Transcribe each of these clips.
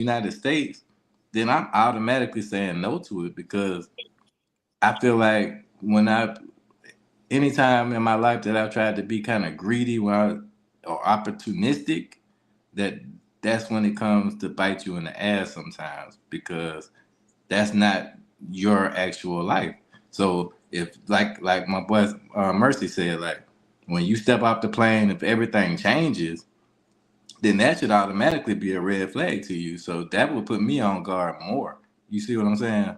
United States, then I'm automatically saying no to it because I feel like anytime in my life that I've tried to be kind of greedy or opportunistic, that that's when it comes to bite you in the ass sometimes because that's not your actual life. So if like my boy Mercy said, like when you step off the plane, if everything changes, then that should automatically be a red flag to you. So that would put me on guard more. You see what I'm saying?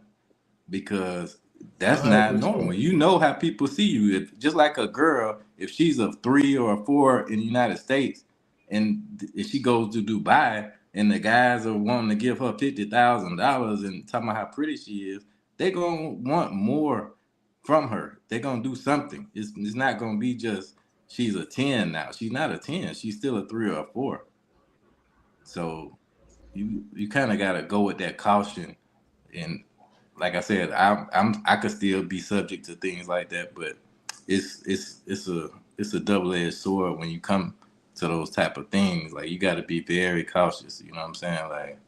Because that's not normal. 100%. You know how people see you. If just like a girl, if she's a 3 or a 4 in the United States, and if she goes to Dubai, and the guys are wanting to give her $50,000 and talking about how pretty she is, they're gonna want more from her. They're gonna do something. It's not gonna be just she's a 10 now. She's not a 10. She's still a 3 or a 4. So you kind of gotta go with that caution and like I said, I could still be subject to things like that, but it's a double edged sword when you come to those type of things. Like you got to be very cautious. You know what I'm saying? Like,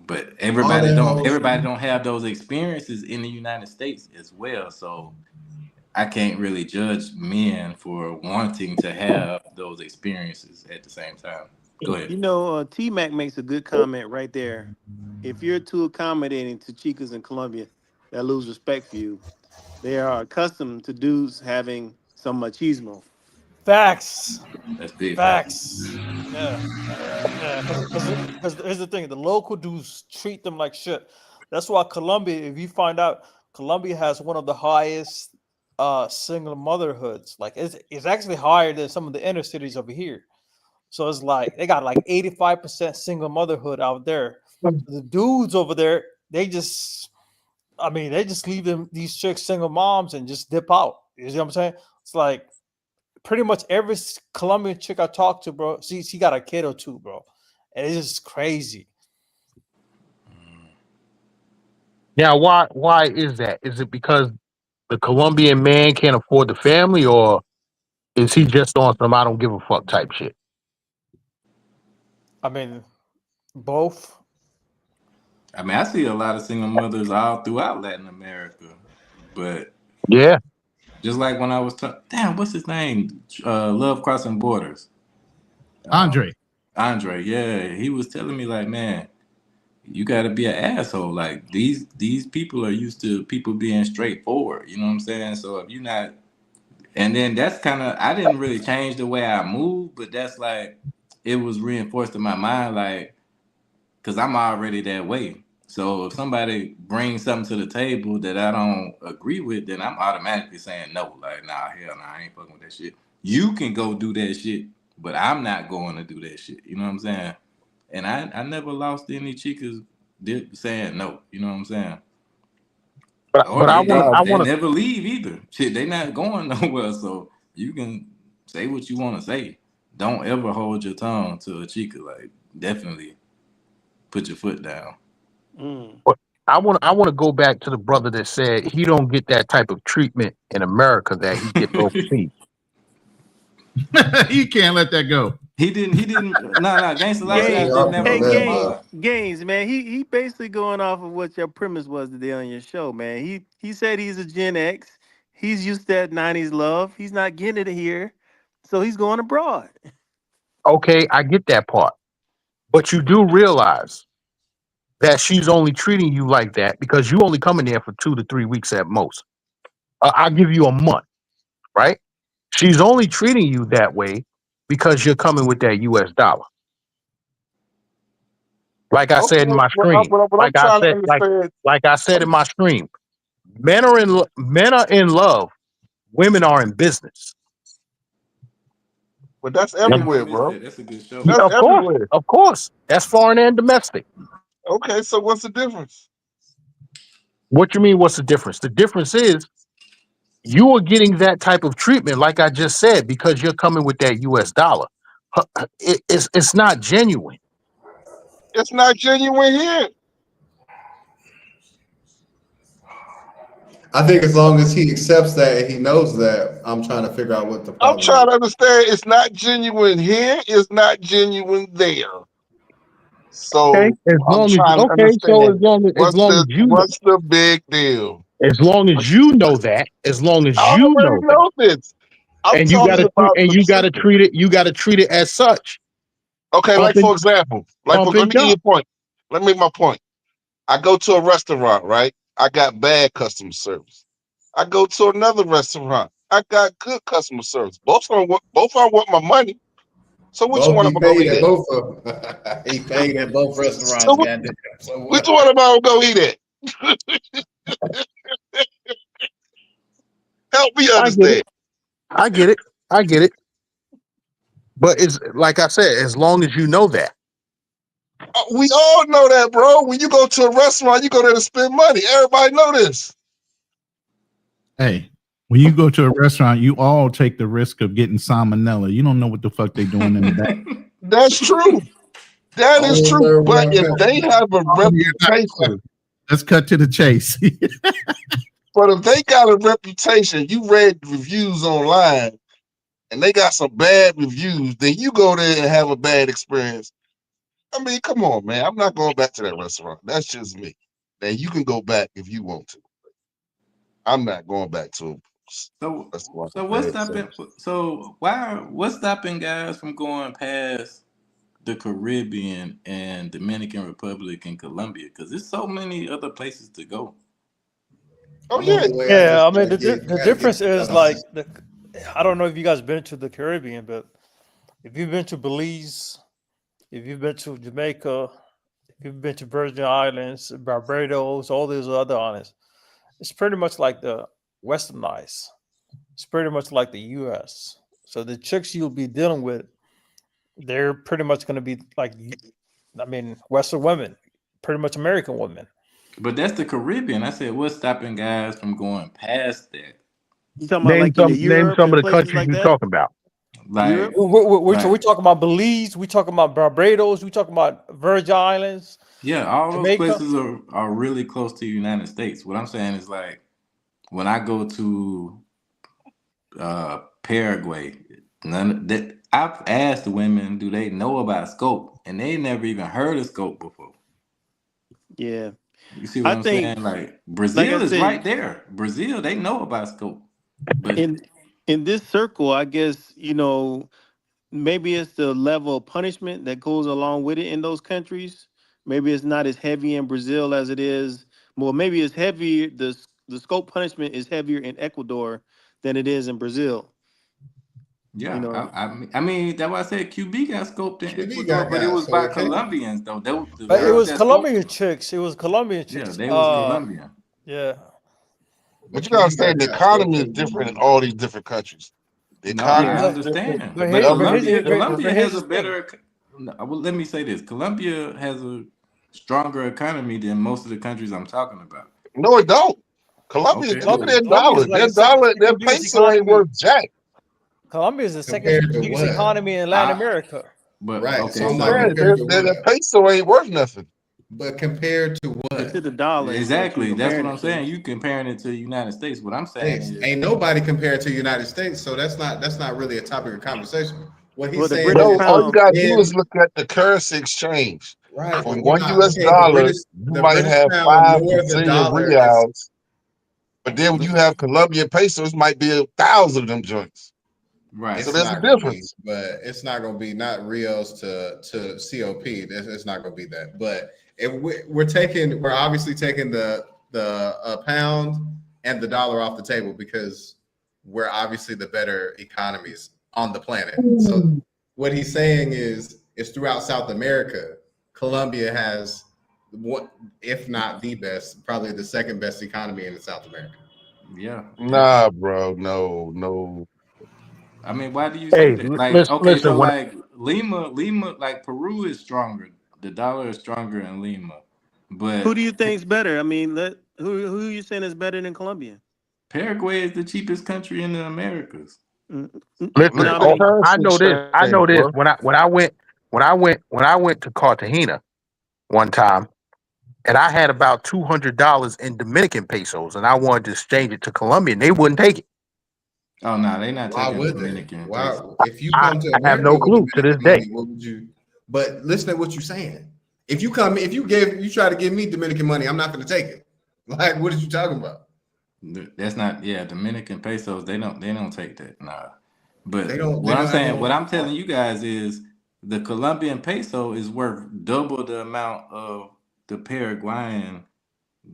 but All that whole everybody don't have those experiences in the United States as well. So I can't really judge men for wanting to have those experiences at the same time. Go ahead. You know, T Mac makes a good comment right there. If you're too accommodating to chicas in Colombia, they lose respect for you. They are accustomed to dudes having some machismo. Facts. That's big facts. Facts. Yeah. Yeah. Because here's the thing: the local dudes treat them like shit. That's why Colombia. If you find out, Colombia has one of the highest single motherhoods. Like it's actually higher than some of the inner cities over here. So it's like they got like 85% single motherhood out there. The dudes over there, they just leave them these chicks single moms and just dip out. You see what I'm saying? It's like pretty much every Colombian chick I talk to, bro, she got a kid or two, bro, and it's just crazy. Now, why is that? Is it because the Colombian man can't afford the family, or is he just on some I don't give a fuck type shit? I mean, both. I mean, I see a lot of single mothers all throughout Latin America, but Yeah. just like when I was damn, what's his name? Love Crossing Borders. Andre. Andre, yeah, he was telling me like, man, you got to be an asshole. Like these people are used to people being straightforward. You know what I'm saying? So if you're not, and then that's kind of I didn't really change the way I move, but that's like it was reinforced in my mind, like because I'm already that way. So if somebody brings something to the table that I don't agree with, then I'm automatically saying no. Like, nah, hell nah, I ain't fucking with that shit. You can go do that shit, but I'm not going to do that shit. You know what I'm saying? And I never lost any chicas saying no. You know what I'm saying? Or But I want I they want to never leave either. Shit, they not going nowhere. So you can say what you want to say. Don't ever hold your tongue to a chica. Like, definitely put your foot down. Mm. I want to go back to the brother that said he don't get that type of treatment in America that he gets overseas. You can't let that go. He didn't. No. Gangsta Gaines, Lifestyle didn't ever hey respond. Gaines, man, he basically going off of what your premise was today on your show, man. He said he's a Gen X. He's used to that '90s love. He's not getting it here, so he's going abroad. Okay, I get that part. But you do realize that she's only treating you like that because you only come in there for 2 to 3 weeks at most. I'll give you a month, right? She's only treating you that way because you're coming with that US dollar. Like I Okay, said in my stream. what I'm Like I trying to said, understand. like I said in my stream. Men are in love. Women are in business. But that's Yeah, Um, I everywhere, missed bro. that. That's a good show. That's Of course, everywhere. of course. That's foreign and domestic. Okay, so what's the difference? What you mean? What's the difference? The difference is you are getting that type of treatment, like I just said, because you're coming with that US dollar. It's not genuine. It's not genuine here. I think as long as he accepts that and he knows that, I'm trying to figure out what the I'm problem trying is. to understand. It's not genuine here. It's not genuine there. So Okay, as I'm long as trying to okay, so understand as long as you what's the big deal? as long as you know that, as long as I you already know that, know this. I'm and you talking gotta about and the you gotta treat it, you gotta treat it as such. okay, Pump like for and example, pump let and me give you dump. a point. Let me make my point. I go to a restaurant, right? I got bad customer service. I go to another restaurant. I got good customer service. Both of them want my money. So which Both one I'm he gonna go paid eat at at? both of them. He paid at both So restaurants, goddamn. So which what? one am I gonna go eat at? Help me I get it. understand. I get it. I get it. But it's like I said, as long as you know that. We all know that, bro. When you go to a restaurant, you go there to spend money. Everybody know this. Hey, when you go to a restaurant, you all take the risk of getting salmonella. You don't know what the fuck they doing in the back. That's true. That is Only true. third But world if they country. have a reputation, Let's cut to the chase. but if they got a reputation, you read reviews online and they got some bad reviews, then you go there and have a bad experience. I mean, come on, man. I'm not going back to that restaurant. That's just me. Now you can go back if you want to. I'm not going back to a So, restaurant. so what's Bad stopping? service. So what's stopping guys from going past the Caribbean and Dominican Republic and Colombia? Because there's so many other places to go. Oh I'm on yeah. the way. Yeah, I mean gotta the get difference the is cutoff. like I don't know if you guys been to the Caribbean, but if you've been to Belize, if you've been to Jamaica, if you've been to Virgin Islands, Barbados, all these other islands, it's pretty much like the westernized. It's pretty much like the U.S. So the chicks you'll be dealing with, they're pretty much going to be like, I mean, Western women, pretty much American women. But that's the Caribbean. I said, what's stopping guys from going past that? You talking about like Name Europe some and of the places countries like you that? talking about. Like, Europe? We talking about Belize, we talking about Barbados, we talking about Virgin Islands, yeah, all those Jamaica. places are really close to the United States. What I'm saying is like when I go to Paraguay, none that I've asked the women, do they know about scope, and they never even heard of scope before. Yeah. You see what I I'm think, saying? Like like I Brazil is said, right there. Brazil, they know about scope, but in this circle, I guess, maybe it's the level of punishment that goes along with it in those countries. Maybe it's not as heavy in Brazil as it is. Well, maybe it's heavier. The scope punishment is heavier in Ecuador than it is in Brazil. yeah, I mean that's why I said QB got scoped in QB Ecuador, got but it got was by so it can't. Colombians though. They, the But it girls was that scoped Colombian them, chicks. It was Colombian yeah, chicks. they was Colombian. Yeah. But But you gotta QB understand the got scoped economy is in. different in all these different countries. The No, I economy But is different. understand, The but government is different. Colombia has here's a the thing. better. Well, let me say this: Colombia has a stronger economy than most of the countries I'm talking about. No, it don't. Colombia, Okay, look at their Colombia is dollar. like the Their second biggest peso ain't economy. worth jack. Colombia is the second Compared to biggest what? economy in Latin I America. but Right. So okay, I'm like, Yeah, so compared to their what? peso ain't worth nothing. But compared to To what? the dollar is what you're exactly that's what comparing I'm it to. saying. You comparing it to the United States. What I'm saying is, Ain't nobody compared to the United States, so that's not really a topic of conversation. What Well, he's the saying British No, is all you pound, gotta do is in look at the currency exchange. right, For but we're one not US okay. dollar, you The might British have pound 5 nor the Brazilian dollar is reals, but then when you have Colombian pesos, might be 1,000 of them joints. right. So it's there's a not gonna be, difference. but it's not gonna be not reals to COP. It's not gonna be that. But if we're obviously taking the pound and the dollar off the table because we're obviously the better economies on the planet. So what he's saying is throughout South America, Colombia has what, if not the best, probably the second best economy in South America. Yeah. Nah, bro, no. I mean, why do you say Hey, that? Like, okay, listen. so When like Lima, like Peru is stronger. The dollar is stronger in Lima, who but do you think's better? I mean, who you saying is better than Colombia? Paraguay is the cheapest country in the Americas. Look listen, No, I at the oh, mean, I currency know this. I exchange, know this. bro. When I went to Cartagena one time, and I had about $200 in Dominican pesos, and I wanted to exchange it to Colombia, and they wouldn't take it. Oh no, they not Why taking would they? Dominican Why, pesos. if you I come to have America no with clue to this Dominican day. money, what would you? But listen to what you're saying. If you try to give me Dominican money, I'm not going to take it. Like, what are you talking about? That's not, yeah, Dominican pesos, they don't take that. Nah. But They don't what I'm have saying, no- what I'm telling you guys is the Colombian peso is worth double the amount of the Paraguayan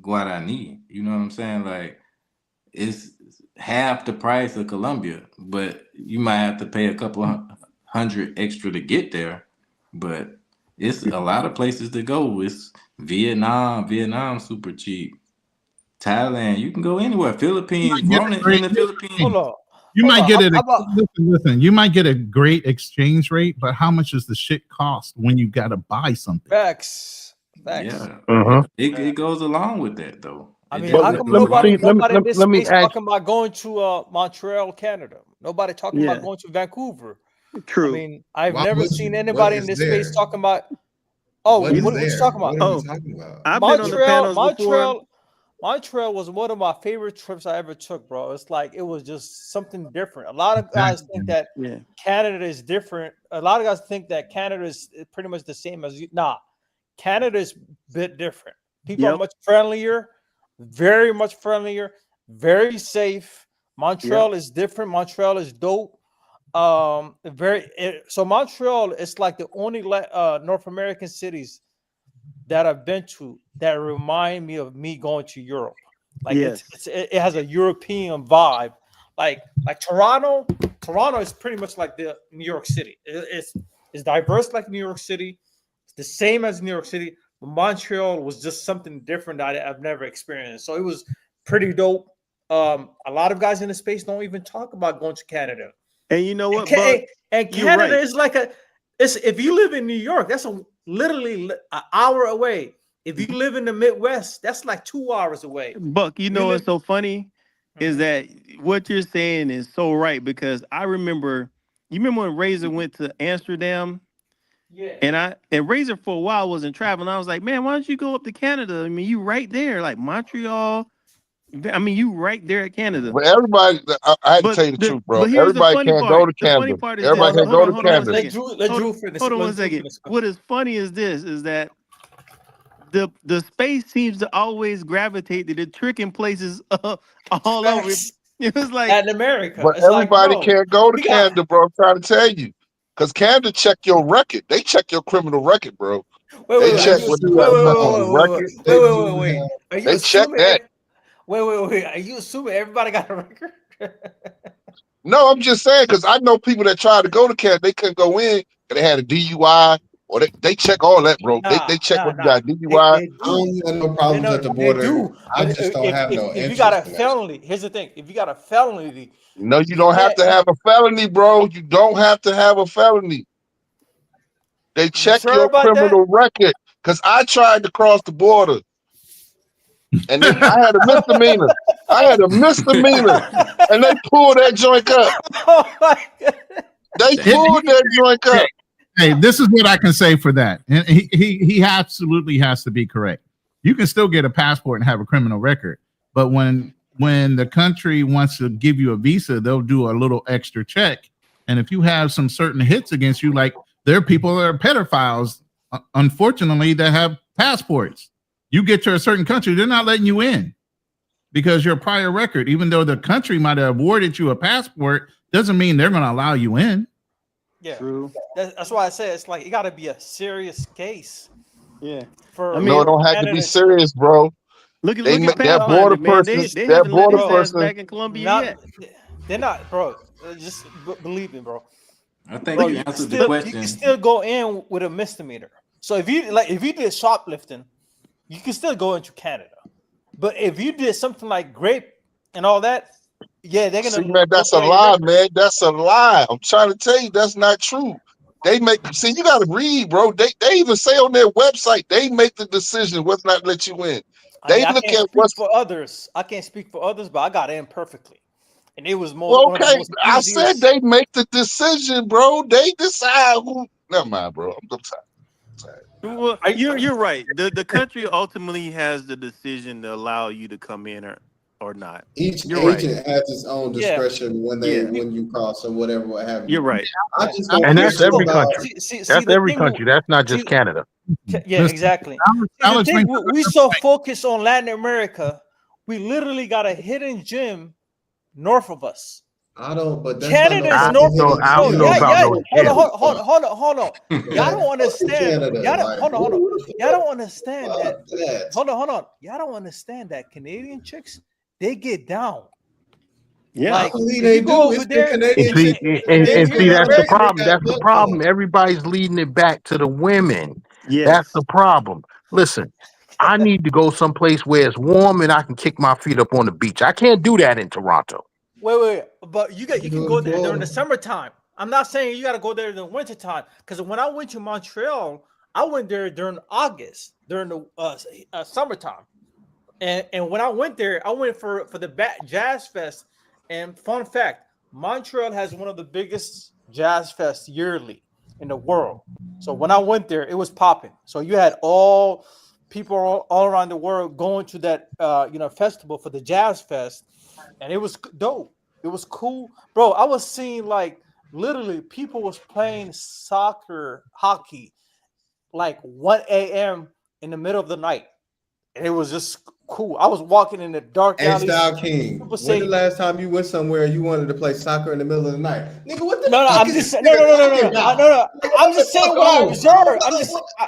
Guarani. You know what I'm saying? Like, it's half the price of Colombia, but you might have to pay a couple hundred extra to get there. But it's a lot of places to go. It's Vietnam super cheap. Thailand, you can go anywhere. Philippines, You might get a Rona in great- the Philippines. Hold on. You Hold might on, get it. how about- Listen. You might get a great exchange rate, but how much does the shit cost when you got to buy something? Facts. Yeah, Uh-huh. it goes along with that though. I It mean, just how But come goes along with nobody in this let me space ask- talking about going to Montreal, Canada? Nobody talking Yeah. about going to Vancouver. True. I mean, I've Why never would seen you? anybody What in is this space there? talking about. Oh, What is what you there? talking about? What are Oh. you talking about? I've been on the panels before. Montreal was one of my favorite trips I ever took, bro. It's like it was just something different. A lot of guys think that Yeah. Canada is different. A lot of guys think that Canada is pretty much the same as you. Nah, Canada is a bit different. People are Yep. much friendlier, very much friendlier, very safe. Montreal is different. Montreal is dope. So Montreal is like the only North American cities that I've been to that remind me of me going to Europe. Like Yes. it has a European vibe. Like Toronto is pretty much like the New York City. It's diverse like New York City. It's the same as New York City. But Montreal was just something different that I've never experienced. So it was pretty dope. A lot of guys in the space don't even talk about going to Canada. And you know what, And, Buck? and you're Canada right. is like if you live in New York, that's literally an hour away. If you live in the Midwest, that's like 2 hours away. Buck, you know what's so funny is that what you're saying is so right, because I remember, you remember when Razor went to Amsterdam, Yeah. and Razor for a while wasn't traveling. I was like, man, why don't you go up to Canada? I mean, you right there, like Montreal. I mean, you right there at Canada. But everybody, I had to tell you the truth, bro. But here's the Everybody funny can't part. go to The funny Canada. part is Everybody this. can't go to Hold on one Canada. second. Let Drew finish. Hold on Let one Drew second. finish. What is funny is this: is that the space seems to always gravitate to the tricking places all over. Facts. It was like, Latin America. But It's like, everybody bro, can't go to we got- Canada, bro. I'm trying to tell you. Because Canada check your record. They check your criminal record, bro. They check what you have on record. Wait. Are you They check assuming that. Wait. Are you assuming everybody got a record? No, I'm just saying, because I know people that tried to go to Canada, they couldn't go in and they had a DUI, or they check all that, bro. They check what you got, DUI. I don't have no problems at the border. They do. I But just don't have no if you interest got a in that. felony, here's the thing. If you got a felony, No, you don't have to have a felony, bro. You don't have to have a felony. They check sure your about that? criminal record. Because I tried to cross the border. And then I had a misdemeanor. And they pulled that joint up. Oh my God. They pulled that joint up. Hey, this is what I can say for that. And he absolutely has to be correct. You can still get a passport and have a criminal record, but when the country wants to give you a visa, they'll do a little extra check. And if you have some certain hits against you, like there are people that are pedophiles, unfortunately, that have passports. You get to a certain country, they're not letting you in because your prior record, even though the country might have awarded you a passport, doesn't mean they're going to allow you in. Yeah, true. that's why I say it's like it got to be a serious case. Yeah. For I mean, No, it don't have to be serious, bro. Look at They make that Pathfinder, border man. person. They That haven't let border his ass person. back in Colombia Not, yet. they're not, bro. Just believe me, bro. I think Bro, you you can answered the still, question. you can still go in with a misdemeanor. So if you did shoplifting, you can still go into Canada. But if you did something like grape and all that, yeah, they're gonna. See, man, that's a look at your lie, record. man. That's a lie. I'm trying to tell you, that's not true. They make see, you gotta read, bro. They even say on their website, they make the decision whether or not to let you in. I They mean, I look can't at speak what's for others. I can't speak for others, but I got in perfectly, and it was more. well, one of the okay. most I easiest- said they make the decision, bro. They decide who. Never mind, bro. I'm tired. Well, you're right. The country ultimately has the decision to allow you to come in or not. Each You're right. agent has its own Yeah. discretion when you cross or whatever, what have you. You're right. I just don't And feel that's good every about. country. See That's the every thing. country. That's not just see- Canada. Yeah, Listen, exactly. Dallas- See, the Dallas thing, brings we so focused on Latin America, we literally got a hidden gem north of us. I don't, but that's Canada not is I no north. don't know. I don't Yo, know yeah, about yeah. no Hold on, gem. hold on. Y'all don't understand. Canada, Y'all don't, like, hold on. who the Y'all don't understand fuck that. that? Hold on. Y'all don't understand that Canadian chicks, they get down. Yeah. Like, I believe if they you go do. over It's the there, Canadian And see, shit. and see, that's the American- problem. That's the problem. Everybody's leading it back to the women. Yes. That's the problem. Listen, I need to go someplace where it's warm and I can kick my feet up on the beach. I can't do that in Toronto. Wait, but you can do go it there during Florida. the summertime. I'm not saying you got to go there in the wintertime, because when I went to Montreal, I went there during August, during the summertime. And when I went there, I went for the Jazz Fest. And fun fact, Montreal has one of the biggest jazz fests yearly in the world. So when I went there, it was popping. So you had all people all around the world going to that festival for the Jazz Fest, and it was dope. It was cool, bro. I was seeing like literally people was playing hockey, like 1 a.m. in the middle of the night. And it was just cool. I was walking in the dark Hey, alleys. Style King, People when say- the last time you went somewhere and you wanted to play soccer in the middle of the night? Nigga, what the No, fuck I'm is just this no. nigga talking about? I'm just saying what I observed.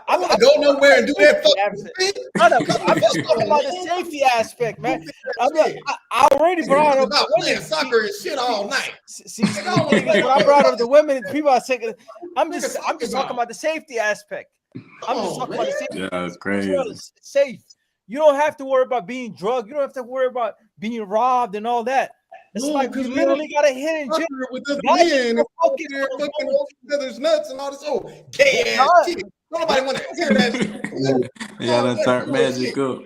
I want to go nowhere and do that fucking thing. I'm just talking about the safety aspect, man. I already brought It's up about the playing women. soccer and shit all night. See, the thing is, when I brought up the women, people are saying, I'm just talking about the safety aspect. I'm just talking about the safety. Yeah, it's Montreal crazy. is safe. You don't have to worry about being drugged. You don't have to worry about being robbed and all that. It's No, like 'cause you we literally got a hidden gem. Soccer with other Guys, men you're and focused there on fucking going- each other's nuts and all this old gay ass God. shit. Nobody want to hear that shit. Yeah, that turned magic up.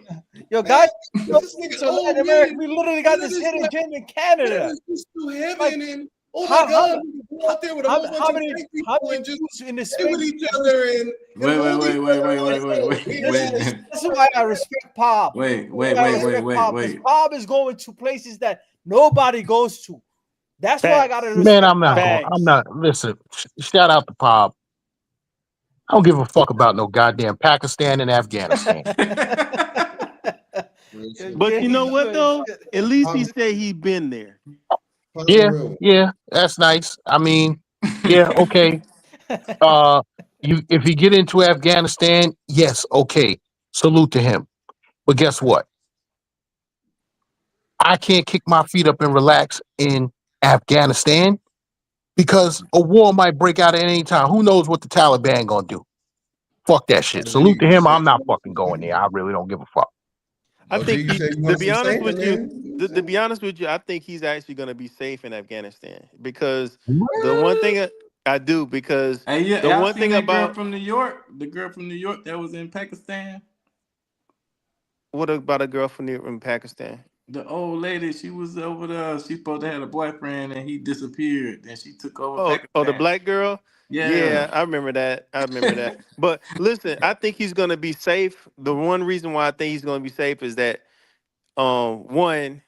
Yo, guys, This nigga so old Latin America, men. we literally got this This hidden like- gem in Canada. That is just to heaven Like, and oh how- my god, we can go out there with a whole bunch How of many white people and just dudes in the stay with space? each other and Wait, hold each other. wait. This is why I respect Pop. Wait. Because Pop is going to places that nobody goes to. That's why I gotta respect Man, I'm not. Pop. Going, I'm not. Listen, shout out to Pop. I don't give a fuck about no goddamn Pakistan and Afghanistan. But you know what though? At least he said he been there. Yeah, that's nice. I mean, yeah, okay. If you get into Afghanistan, yes, okay. Salute to him. But guess what? I can't kick my feet up and relax in Afghanistan because a war might break out at any time. Who knows what the Taliban gonna do? Fuck that shit. Salute to him. I'm not fucking going there. I really don't give a fuck. I Oh, think so you say you to want be some honest saving, with you, man? to be honest with you, I think he's actually going to be safe in Afghanistan because the one thing I do because Hey, yeah, the y'all one seen thing that girl about from New York, the girl from New York that was in Pakistan, what about a girl from in Pakistan? the old lady, she was over there. She supposed to have a boyfriend and he disappeared. Then she took over Pakistan. Oh, the black girl. Yeah. Yeah, I remember that. But listen, I think he's going to be safe. The one reason why I think he's going to be safe is that one,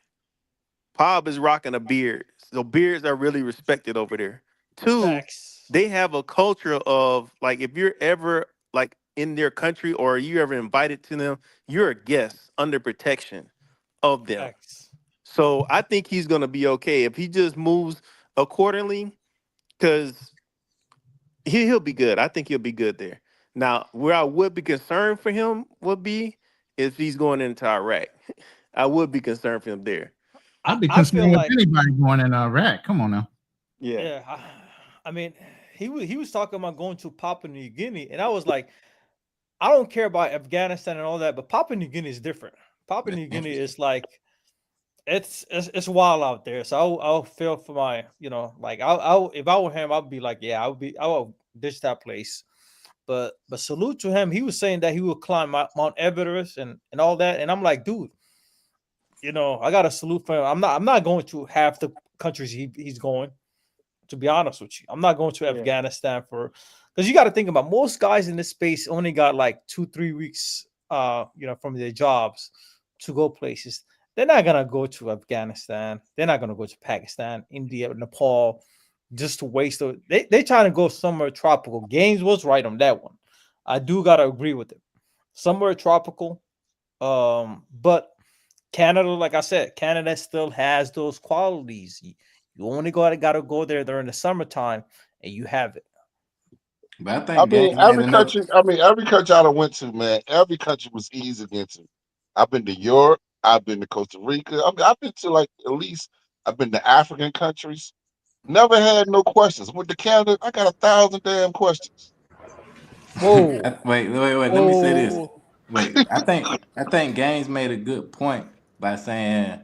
Pop is rocking a beard. So beards are really respected over there. Two, Facts. they have a culture of like if you're ever like in their country or you ever invited to them, you're a guest under protection of them. Facts. So I think he's gonna be okay if he just moves accordingly, because he'll be good. I think he'll be good there. Now, where I would be concerned for him would be if he's going into Iraq. I would be concerned for him there. I'd be I feel concerned with like- anybody going in Iraq. Come on now. Yeah, I mean, he was talking about going to Papua New Guinea, and I was like, I don't care about Afghanistan and all that, but Papua New Guinea is different. Papua New Guinea is like, it's wild out there. So I'll feel for my, like I'll if I were him, I'd be like, yeah, I will ditch that place. But salute to him. He was saying that he would climb Mount Everest and all that, and I'm like, dude, I got to salute for him. I'm not going to half the countries he's going. To be honest with you, I'm not going to Afghanistan because you got to think about most guys in this space only got like 2-3 weeks, from their jobs to go places. They're not gonna go to Afghanistan. They're not gonna go to Pakistan, India, Nepal, just to waste. They trying to go somewhere tropical. Gaines was right on that one. I do gotta agree with it. Somewhere tropical. But Canada, like I said, Canada still has those qualities. You only gotta go there during the summertime, and you have it. But I I think mean, Gaines made every enough. country. I mean, every country I done went to, man. Every country was easy to get to. I've been to Europe. I've been to Costa Rica. I've been to like at least. I've been to African countries. Never had no questions. Went to Canada. I got 1,000 damn questions. Whoa, Wait. Let me say this. whoa. Wait, I think Gaines made a good point by saying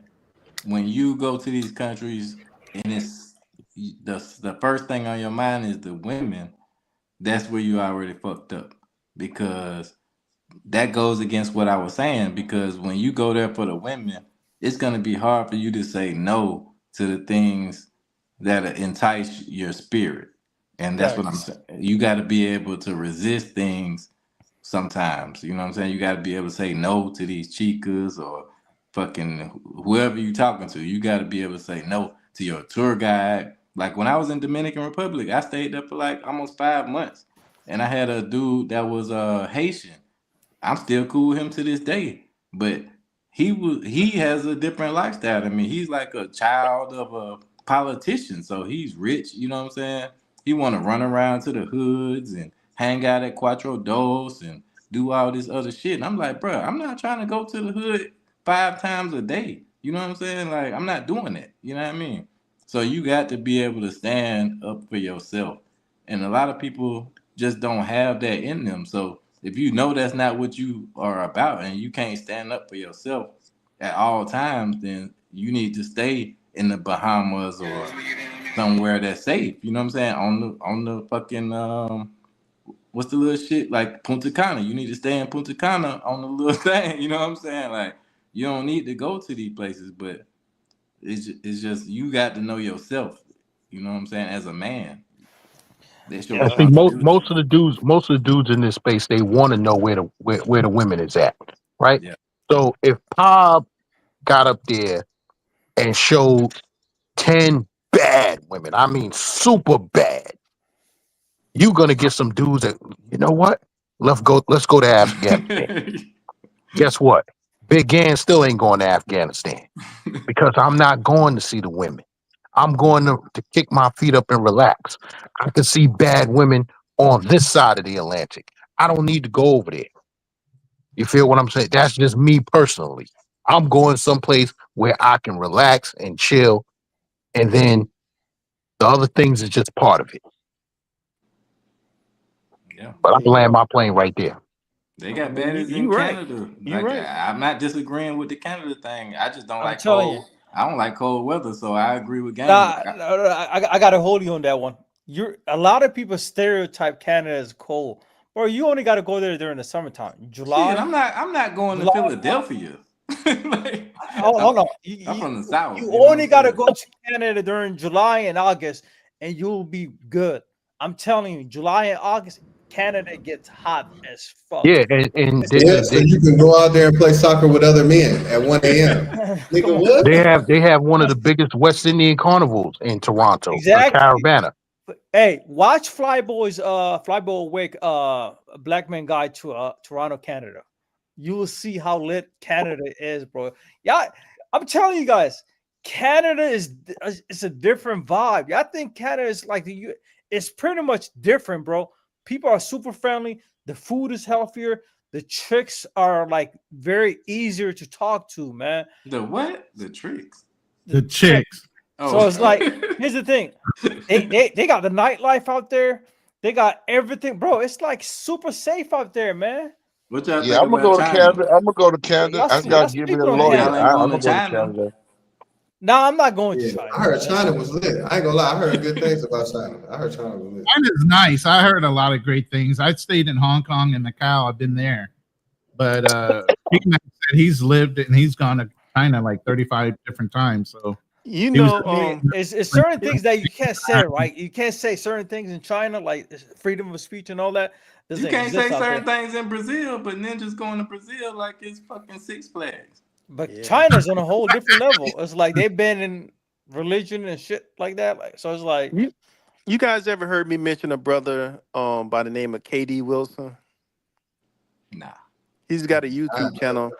when you go to these countries and it's the first thing on your mind is the women, that's where you already fucked up because that goes against what I was saying. Because when you go there for the women, it's gonna be hard for you to say no to the things that entice your spirit, and that's what I'm Facts. saying. You got to be able to resist things sometimes. You know what I'm saying? You got to be able to say no to these chicas or fucking whoever you talking to. You got to be able to say no to your tour guide. Like when I was in Dominican Republic, I stayed there for like almost 5 months, and I had a dude that was Haitian. I'm still cool with him to this day, but he has a different lifestyle. I mean, he's like a child of a politician, so he's rich. You know what I'm saying? He want to run around to the hoods and hang out at Cuatro Dos and do all this other shit. And I'm like, bro, I'm not trying to go to the hood 5 times a day. You know what I'm saying? Like, I'm not doing that. You know what I mean? So you got to be able to stand up for yourself. And a lot of people just don't have that in them. So if you know that's not what you are about and you can't stand up for yourself at all times, then you need to stay in the Bahamas or somewhere that's safe. You know what I'm saying? On the fucking what's the little shit like Punta Cana? You need to stay in Punta Cana on the little thing. You know what I'm saying? Like you don't need to go to these places, but it's just you got to know yourself. You know what I'm saying? As a man, that's your I Yeah. think responsibility. most of the dudes in this space, they want to know where the women is at, right? Yeah. So if Pop got up there and showed 10 bad women, I mean super bad, you're gonna get some dudes that, you know what? Let's go to Afghanistan. Guess what? Big Gan still ain't going to Afghanistan because I'm not going to see the women. I'm going to kick my feet up and relax. I can see bad women on this side of the Atlantic. I don't need to go over there. You feel what I'm saying? That's just me personally. I'm going someplace where I can relax and chill, and then the other things is just part of it. Yeah. But I Yeah, land my plane right there. They I got mean, baddies in you right. Canada. You Like right. I'm not disagreeing with the Canada thing. I just don't I'm like telling you. cold. I don't like cold weather, so I agree with Gaines. Nah, I got to hold you on that one. You're a lot of people stereotype Canada as cold, bro. You only got to go there during the summertime, Shit, July. I'm not going to July. Philadelphia. Like, Hold on. I'm from the South. You You know what only I'm got to saying? go to Canada during July and August, and you'll be good. I'm telling you, July and August, Canada gets hot as fuck. Yeah, and Yeah, so you can go out there and play soccer with other men at 1 a.m. Nigga, Come on. what? they have one of the biggest West Indian carnivals in Toronto, the Exactly. Caravana. Hey, watch Flyboy Wake, Black Man Guide to Toronto, Canada. You will see how lit Canada is, bro. Yeah, I'm telling you guys, Canada is it's a different vibe. I think Canada is like the U. It's pretty much different, bro. People are super friendly. The food is healthier. The chicks are like very easier to talk to, man. The what? The tricks. The chicks. Oh. So it's like, here's the thing. They got the nightlife out there. They got everything, bro. It's like super safe out there, man. What y'all Yeah, think I'm gonna about go to China? Canada. I'm gonna go to Canada. Y'all, I just y'all gotta give me a speaking on Oh, lawyer. y'all Canada. ain't I'm going gonna to go to China? Canada. Nah, I'm not going to Yeah, China. I heard man. China was lit. I ain't gonna lie, I heard good things about China. I heard China was lit. China's nice. I heard a lot of great things. I stayed in Hong Kong and Macau. I've been there. But Pigman said he's lived and he's gone to China like 35 different times. So You he was know, It's certain things that you can't say, right? You can't say certain things in China, like freedom of speech and all that. You Doesn't can't say exist out certain there. things in Brazil, but ninjas going to Brazil like it's fucking Six Flags. But Yeah. China's on a whole different level. It's like they've been in religion and shit like that. Like, so it's like, You guys ever heard me mention a brother by the name of KD Wilson? Nah. He's got a YouTube channel.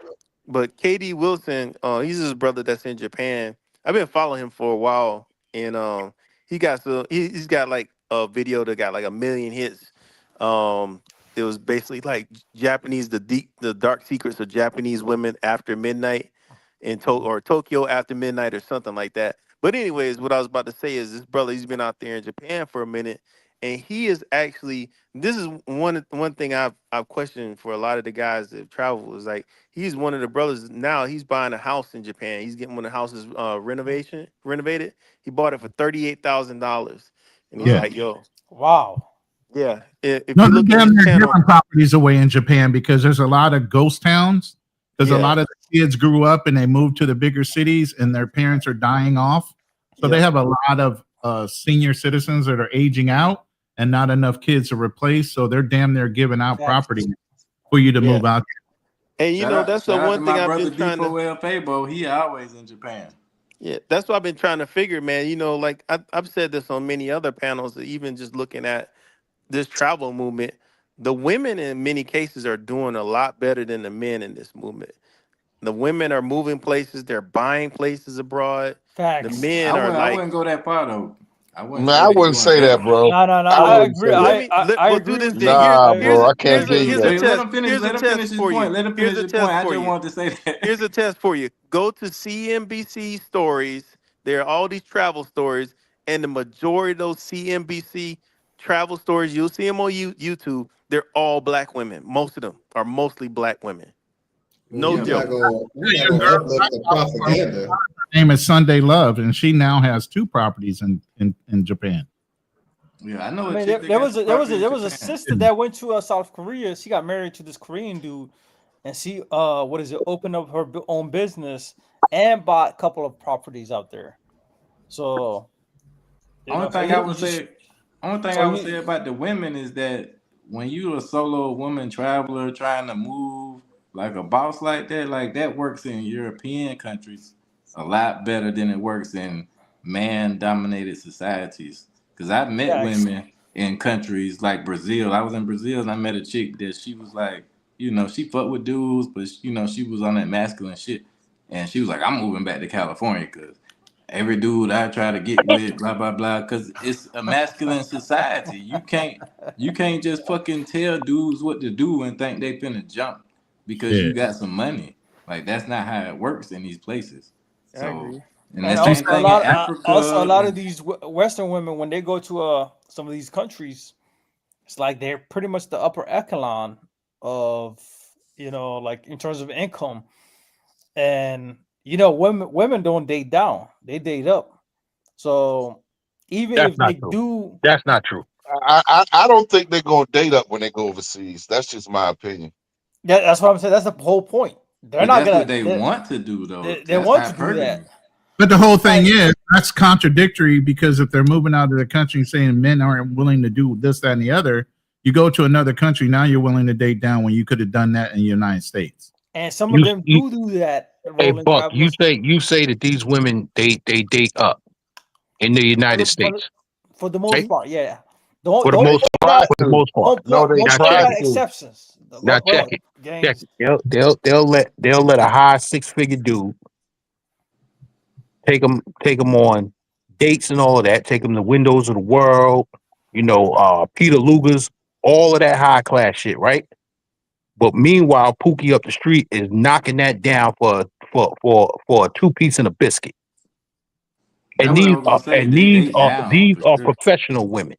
But KD Wilson, he's his brother that's in Japan. I've been following him for a while, and he's got like a video that got like 1 million hits. It was basically like the dark secrets of Japanese women after midnight or Tokyo after midnight or something like that. But anyways, what I was about to say is this brother, he's been out there in Japan for a minute, and he is actually, this is one thing I've questioned for a lot of the guys that travel is like, he's one of the brothers now. He's buying a house in Japan. He's getting one of the houses renovated. He bought it for $38,000, and he's Yeah. like, "Yo, wow. yeah." If No, you they're look at damn his near channel, giving properties away in Japan because there's a lot of ghost towns. Because a Yeah. lot of the kids grew up and they moved to the bigger cities, and their parents are dying off. So they Yeah. have a lot of senior citizens that are aging out, and not enough kids to replace. So they're damn near giving out Facts. property for you to Yeah. move out. and you Shout know out, that's the shout out to one thing my I've brother been trying to. D4L Fabo. He always in Japan. Yeah, that's what I've been trying to figure, man. You know, like I've said this on many other panels, even just looking at this travel movement. The women in many cases are doing a lot better than the men in this movement. The women are moving places, they're buying places abroad. The Facts. men are I like, wouldn't go that far though. I wouldn't Man, say I they wouldn't doing say that, better. bro. No, I I wouldn't agree. say that. we'll agree do this with then. you. Nah, Here's bro, a I can't here's a give you here's a that. Wait, let test. him finish. Here's a Let him finish test his for point. you. Let him Here's finish a his point. test I for just you. wanted to say that. Here's a test for you. Go to CNBC stories. There are all these travel stories, and the majority of those CNBC travel stories, you'll see them on YouTube. They're all black women. Most of them are mostly black women. No Yeah, We're not but joke. gonna uplift the propaganda. Her name is Sunday Love, and she now has 2 properties in Japan. yeah, I know I a mean, chick that got some property in there was a Japan. sister that went to South Korea. She got married to this Korean dude, and she opened up her own business and bought a couple of properties out there. So you Only know, so thing I you would just say, only thing so I would say you about the women is that when you a solo woman traveler trying to move like a boss like that works in European countries a lot better than it works in man-dominated societies. Because I've met facts. women in countries like Brazil. I was in Brazil and I met a chick that she was like, she fucked with dudes, but she was on that masculine shit. And she was like, I'm moving back to California because every dude I try to get with, blah blah blah, because it's a masculine society. You can't just fucking tell dudes what to do and think they finna jump because Yeah. you got some money. Like that's not how it works in these places. I So, agree. and And the same thing in also a Africa. lot of And, these Western women when they go to some of these countries, it's like they're pretty much the upper echelon of like in terms of income. And women don't date down, they date up. So even That's if not they true. do, That's not true. I don't think they're gonna date up when they go overseas. That's just my opinion. that's what I'm saying. That's the whole point. They're but not that's gonna. what they want to do though. They That's want to not do hurting that. you. But the whole thing Right. is that's contradictory because if they're moving out of the country saying men aren't willing to do this, that, and the other, you go to another country, now you're willing to date down when you could have done that in the United States. And some of You, them you do that. hey Rolling Buck, you travelers say that these women they date up in the for United the, States, for the right? most part, yeah. For the Don't most Try part, for the to. most part. No, they most Now part check try got it. to. exceptions. Now Hold check on, it. Check gangs. it. They'll let a high 6-figure dude take them on dates and all of that. Take them to Windows of the World, Peter Luger's, all of that high class shit, right? But meanwhile, Pookie up the street is knocking that down for a 2-piece and a biscuit. That's And what I was gonna say. They date down these for are sure. professional women.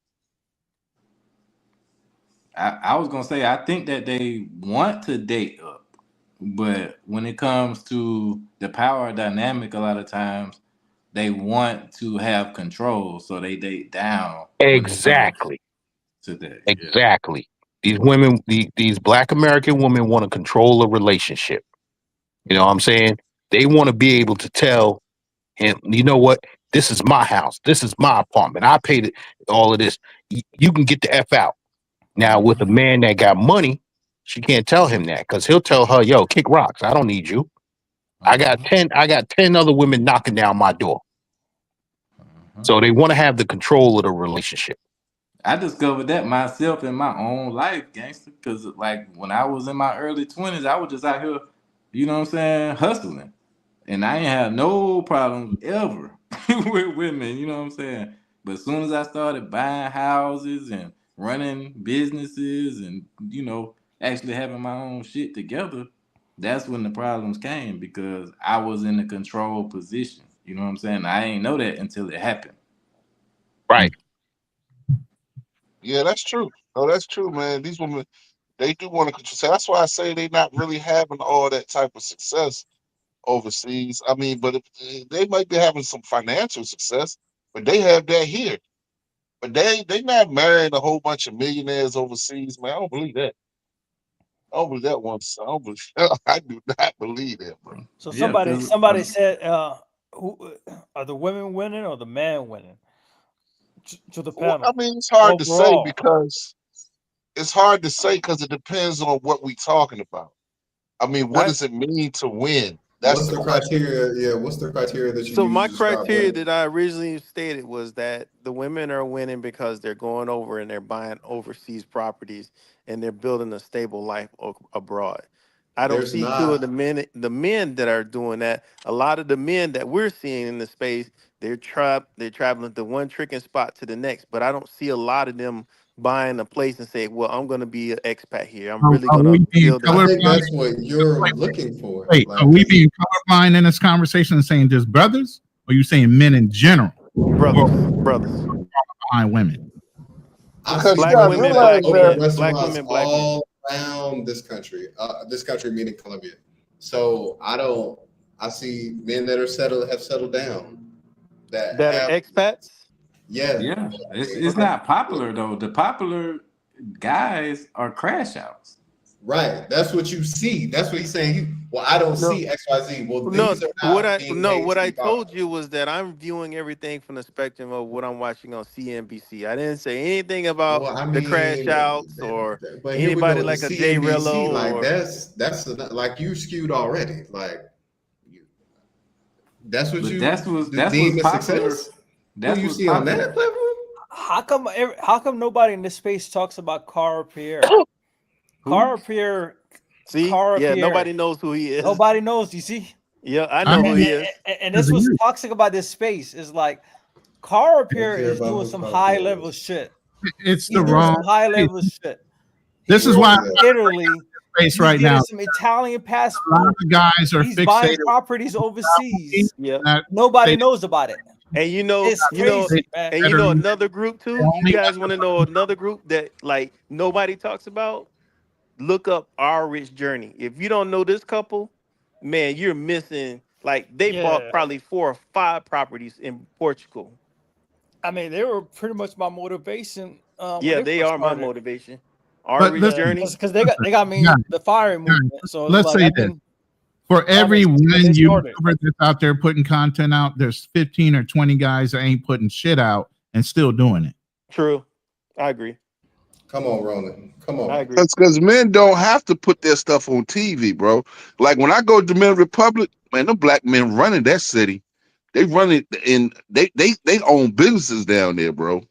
I was gonna say I think that they want to date up, but when it comes to the power dynamic, a lot of times they want to have control, so they date down when it comes Exactly. to that. Yeah. Exactly. These women, these Black American women want to control a relationship. You know what I'm saying? They want to be able to tell him, you know what? This is my house. This is my apartment. I paid all of this. You can get the F out. Now, with a man that got money, she can't tell him that because he'll tell her, yo, kick rocks. I don't need you. I got 10 other women knocking down my door. So they want to have the control of the relationship. I discovered that myself in my own life, gangster. Because like when I was in my early 20s, I was just out here, you know what I'm saying, hustling, and I ain't had no problems ever with women. You know what I'm saying. But as soon as I started buying houses and running businesses, and actually having my own shit together, that's when the problems came because I was in the control position. You know what I'm saying. I ain't know that until it happened. Right. Yeah, that's true. No, that's true, man. These women, they do want to control. So that's why I say they not really having all that type of success overseas. I mean, but if, they might be having some financial success, but they have that here. But they not marrying a whole bunch of millionaires overseas, man. I don't believe that. I don't believe that once. I don't believe. I do not believe that, bro. So Yeah, somebody because said, who are the women winning or the man winning? To the Well, I panel mean, it's hard to say overall. because it depends on what we talking about. I mean, what does it mean to win? That's What's the the question. criteria? Yeah, what's the criteria that you So use my to describe criteria winning? that I originally stated was that the women are winning because they're going over and they're buying overseas properties and they're building a stable life abroad. I don't There's see two of not. the men that are doing that. A lot of the men that we're seeing in the space, they're traveling to one tricking spot to the next, but I don't see a lot of them buying a place and say, well, I'm going to be an expat here. I'm really Are going we to being build a I think colorblind? that's what you're looking for. Wait, Like, are we being colorblind in this conversation and saying just brothers? Or are you saying men in general brothers. behind women? I Because see you Black gotta women women, that realize black open that. men, black restaurants women, black men. all around this country. This country meaning Colombia. So I see men that have settled down. That That are have, expats. yeah. yeah, it's not popular though. The popular guys are crash outs. Right. That's what you see. That's what he's saying. Well, I don't No, see XYZ. Well, no. these are not being paid What to I be popular. told you was that I'm viewing everything from the spectrum of what I'm watching on CNBC. I didn't say anything about Well, I the crash mean, outs or but here we go anybody with the like a Jay CNBC. Rello Like or like you skewed already. Like that's what But you that's deem what's a popular. success. Who That's you what's see on that popular. platform? How come nobody in this space talks about Cara Pierre? Who? Cara Pierre, see, Cara yeah, Pierre. nobody knows who he is. Nobody knows. You see, Yeah, I I know who mean, he is. and this was toxic about this space is like Cara Pierre care is about doing who some Cara high Pierre level is. shit. it's He's the doing wrong some high space. level shit. This He is went why to Italy. space He's right getting now. some Italian A lot passport. of guys are He's buying fixated properties overseas. Yeah. that Nobody they, knows about it. And It's crazy, man. and you better know than another group they too. You only guys want to know another group that like nobody talks about? Look up Our Rich Journey. If you don't know this couple, man, you're missing. Like they bought Yeah, probably 4 or 5 properties in Portugal. I mean, they were pretty much my motivation when Yeah, they they first are my started. motivation. Our But Rich listen, Yeah, Journey. because they got me guys, in the fire guys, movement. So it's let's like say I've this. been For every when one they started. YouTuber that's out there putting content out, there's 15 or 20 guys that ain't putting shit out and still doing it. True, I agree. Come on, Roland. Come I on. agree. Because men don't have to put their stuff on TV, bro. Like when I go to Dominican Republic, man, them black men running that city. They run it in they own businesses down there, bro.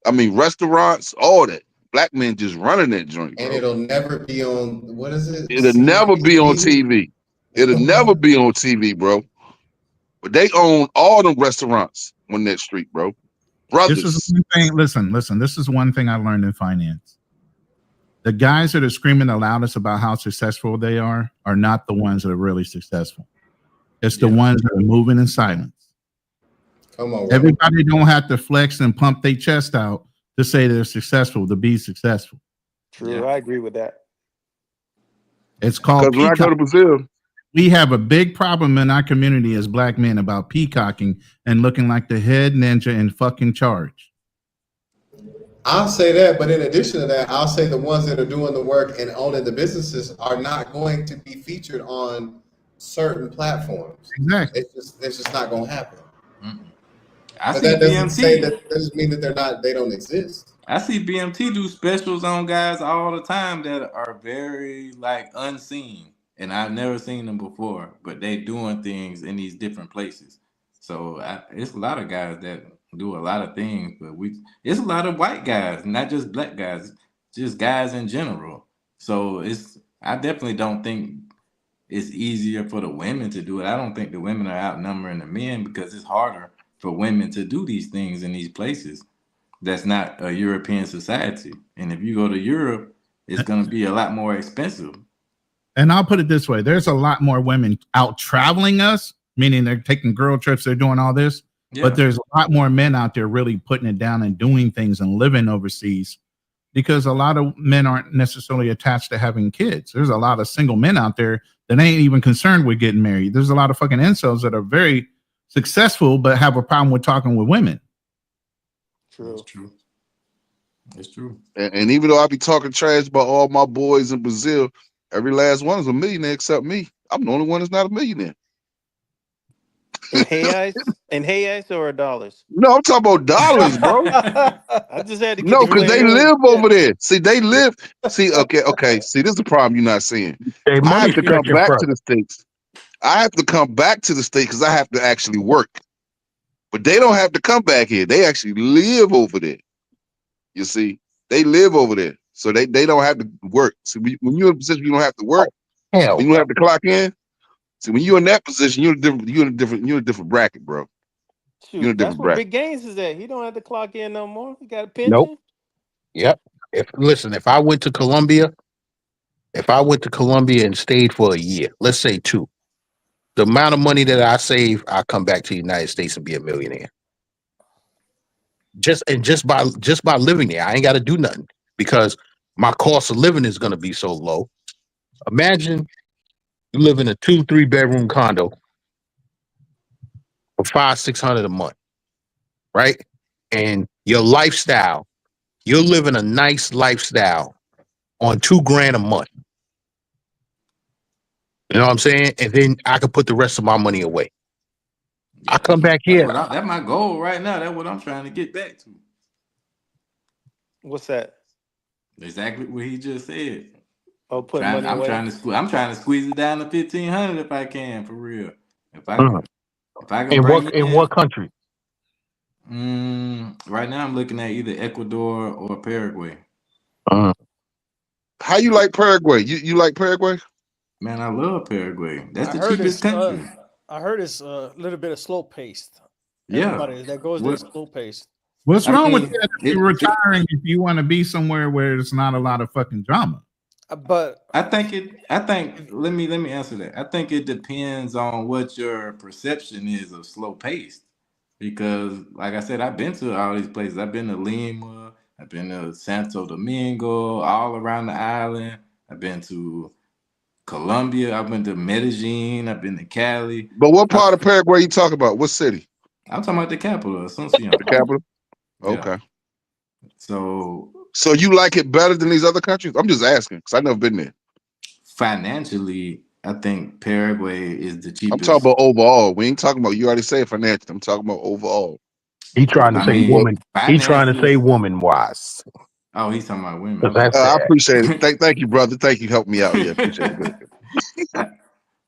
I mean restaurants, all that. Black men just running that joint, And bro. it'll never be on what is it? It'll never be on CNBC? TV. It'll never be on TV, bro. But they own all them restaurants on that street, bro. This is Brothers. one thing. Listen. This is one thing I learned in finance. The guys that are screaming the loudest about how successful they are not the ones that are really successful. It's the ones that are moving in silence. Come on, Roland. Everybody don't have to flex and pump their chest out to say they're successful, to be successful. True, Yeah. I agree with that. It's called Because when I go to peacock. Brazil, We have a big problem in our community as black men about peacocking and looking like the head ninja in fucking charge. I'll say that, but in addition to that, I'll say the ones that are doing the work and owning the businesses are not going to be featured on certain platforms. Exactly. It's just not going to happen. I But see that doesn't say BMT. that doesn't mean that they don't exist. I see BMT do specials on guys all the time that are very like unseen, and I've never seen them before, but they doing things in these different places. So it's a lot of guys that do a lot of things, but it's a lot of white guys, not just black guys, just guys in general. So I definitely don't think it's easier for the women to do it. I don't think the women are outnumbering the men because it's harder for women to do these things in these places. That's not a European society. And if you go to Europe, it's going to be a lot more expensive. And I'll put it this way: there's a lot more women out traveling us, meaning they're taking girl trips, they're doing all this. Yeah. But there's a lot more men out there really putting it down and doing things and living overseas, because a lot of men aren't necessarily attached to having kids. There's a lot of single men out there that ain't even concerned with getting married. There's a lot of fucking incels that are very successful but have a problem with talking with women. True. It's true. It's true. And even though I be talking trash about all my boys in Brazil, every last one is a millionaire except me. I'm the only one that's not a millionaire. In reais or dollars? No, I'm talking about dollars, bro. I just had to get No, the because they clear. live over there. See, they live. See, okay. See, this is the problem you're not seeing. Hey, I money have to come stretching back first. to the States. I have to come back to the States because I have to actually work. But they don't have to come back here. They actually live over there. You see, they live over there. So they don't have to work. So when you're in a position you don't have to work, Hell, when you don't have to clock in. See, when you're in that position, you're in a different bracket, bro. You're in a Shoot, that's different where bracket. Big Gaines is at. He don't have to clock in no more. He got a pension. Nope. Yep. If I went to Colombia and stayed for a year, let's say 2, the amount of money that I save, I come back to the United States and be a millionaire. Just by living there, I ain't got to do nothing because my cost of living is going to be so low. Imagine you live in a 2-3 bedroom condo for $500-600 a month, right? And your lifestyle, you're living a nice lifestyle on $2,000 a month. You know what I'm saying? And then I could put the rest of my money away. I come back here. That's my goal right now. That's what I'm trying to get back to. What's that? Exactly what he just said. Oh, put money I'm away. trying to squeeze it down to 1,500 if I can, for real. If I can In bring what country? right now I'm looking at either Ecuador or Paraguay. How you like Paraguay? You like Paraguay? Man, I love Paraguay. That's I the heard cheapest country. I heard it's a little bit of slow paced. Yeah. Everybody that goes there is slow paced. What's I wrong mean, with that? If you're retiring, if you want to be somewhere where there's not a lot of fucking drama. But let me answer that. I think it depends on what your perception is of slow paced. Because like I said, I've been to all these places. I've been to Lima, I've been to Santo Domingo, all around the island. I've been to Colombia, I've been to Medellin, I've been to Cali. But what part of Paraguay you talking about? What city? I'm talking about the capital, Asuncion. The capital? Yeah. Okay. So you like it better than these other countries? I'm just asking because I've never been there. financially, I think Paraguay is the cheapest. I'm talking about overall. We ain't talking about, you already said financial. I'm talking about overall. He trying to say woman. He trying to say woman wise. Oh, he's talking about women. I appreciate it. Thank you, brother. Thank you. Help me out. Yeah, appreciate it.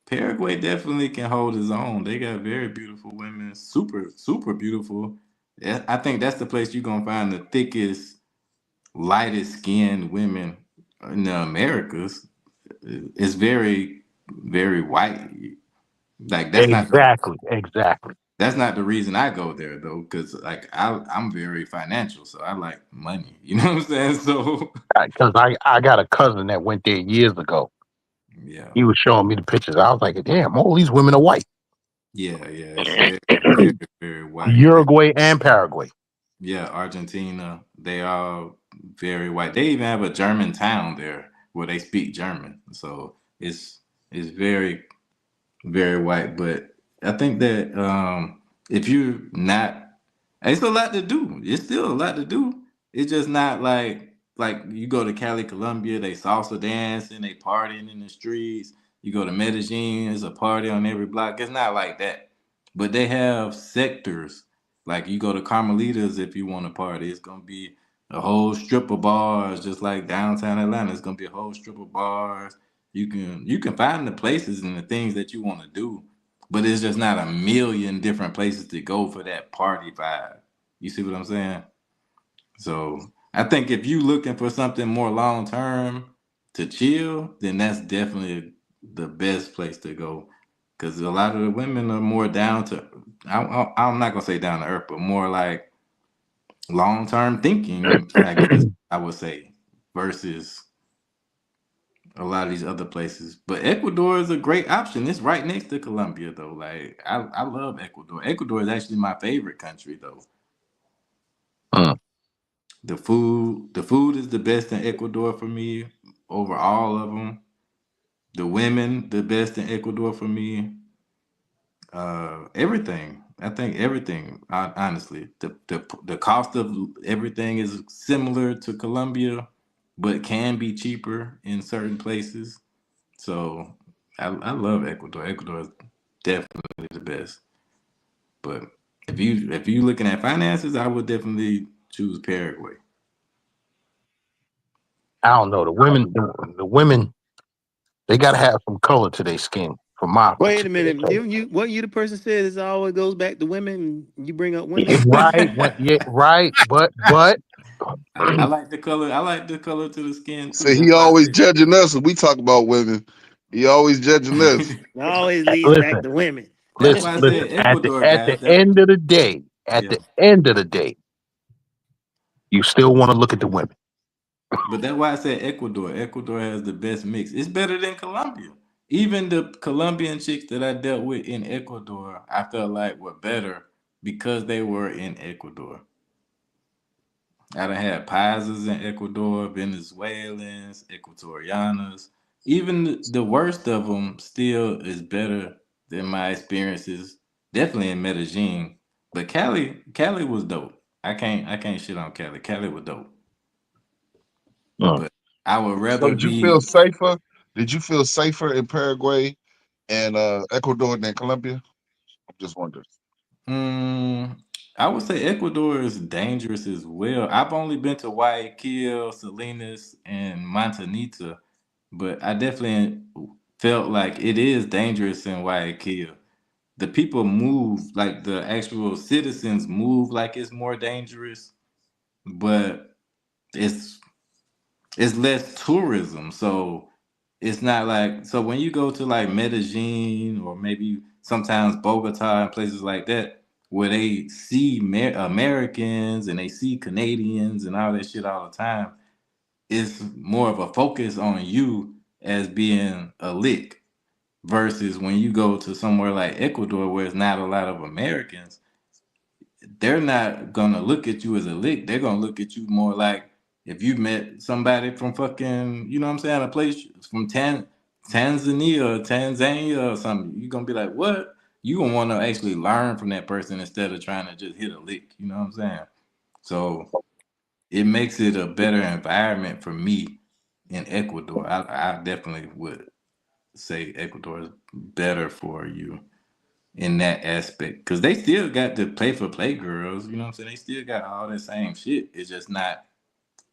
Paraguay definitely can hold his own. They got very beautiful women, super, super beautiful. I think that's the place you're gonna find the thickest, lightest skinned women in the Americas. It's very, very white. Like that's exactly. That's not the reason I go there though, because like I'm very financial, so I like money. You know what I'm saying? So because I got a cousin that went there years ago. Yeah. He was showing me the pictures. I was like, damn, all these women are white. Yeah. It's very, very white. Uruguay and Paraguay. Yeah, Argentina. They are very white. They even have a German town there where they speak German. So it's very, very white. But I think that if you're not, it's a lot to do. It's still a lot to do. It's just not like you go to Cali, Colombia, they salsa dancing, they partying in the streets. You go to Medellin, there's a party on every block. It's not like that. But they have sectors. Like you go to Carmelitas if you want to party. It's going to be a whole strip of bars, just like downtown Atlanta. It's going to be a whole strip of bars. You can find the places and the things that you want to do, but it's just not a million different places to go for that party vibe. You see what I'm saying? So I think if you looking for something more long term to chill, then that's definitely the best place to go. Because a lot of the women are more down to, I'm not gonna say down to earth, but more like long term thinking, I guess I would say, versus a lot of these other places. But Ecuador is a great option. It's right next to Colombia, though. Like I love Ecuador. Ecuador is actually my favorite country, though. Mm. The food is the best in Ecuador for me over all of them. The women, the best in Ecuador for me. Everything. I think everything. Honestly, the cost of everything is similar to Colombia, but can be cheaper in certain places. So I love Ecuador. Ecuador is definitely the best. But if you looking at finances, I would definitely choose Paraguay. I don't know. The women, they gotta have some color to their skin. For my Wait a minute. particular taste. Didn't you what you the person said is always goes back to women? You bring up women. Right? Yeah, right. But I like the color. I like the color to the skin too. Say he That's why I always said. judging us when we talk about women. He always judging us. It always leads back listen, to women. That's why I listen. said Ecuador, At guys. the end of the day, Yeah. you still want to look at the women. But that's why I said Ecuador. Ecuador has the best mix. It's better than Colombia. Even the Colombian chicks that I dealt with in Ecuador, I felt like were better because they were in Ecuador. I done had Paisas in Ecuador, Venezuelans, Ecuadorianas. Even the worst of them still is better than my experiences. Definitely in Medellin, but Cali was dope. I can't shit on Cali. Cali was dope, Mm. but I would So rather did you feel be. safer? Did you feel safer in Paraguay and Ecuador than Colombia? I'm just wondering. Mm, I would say Ecuador is dangerous as well. I've only been to Guayaquil, Salinas, and Montanita, but I definitely felt like it is dangerous in Guayaquil. The people move like the actual citizens move like it's more dangerous, but it's it's less tourism, so it's not like so when you go to like Medellin or maybe sometimes Bogota and places like that where they see Americans and they see Canadians and all that shit all the time, it's more of a focus on you as being a lick versus when you go to somewhere like Ecuador where it's not a lot of Americans, they're not gonna look at you as a lick. They're gonna look at you more like if you met somebody from fucking, you know what I'm saying, a place from Tanzania or something. You're gonna be like, what? You gonna want to actually learn from that person instead of trying to just hit a lick. You know what I'm saying? So it makes it a better environment for me in Ecuador. I definitely would say Ecuador is better for you in that aspect because they still got the play for play girls, you know what I'm saying? They still got all that same shit. It's just not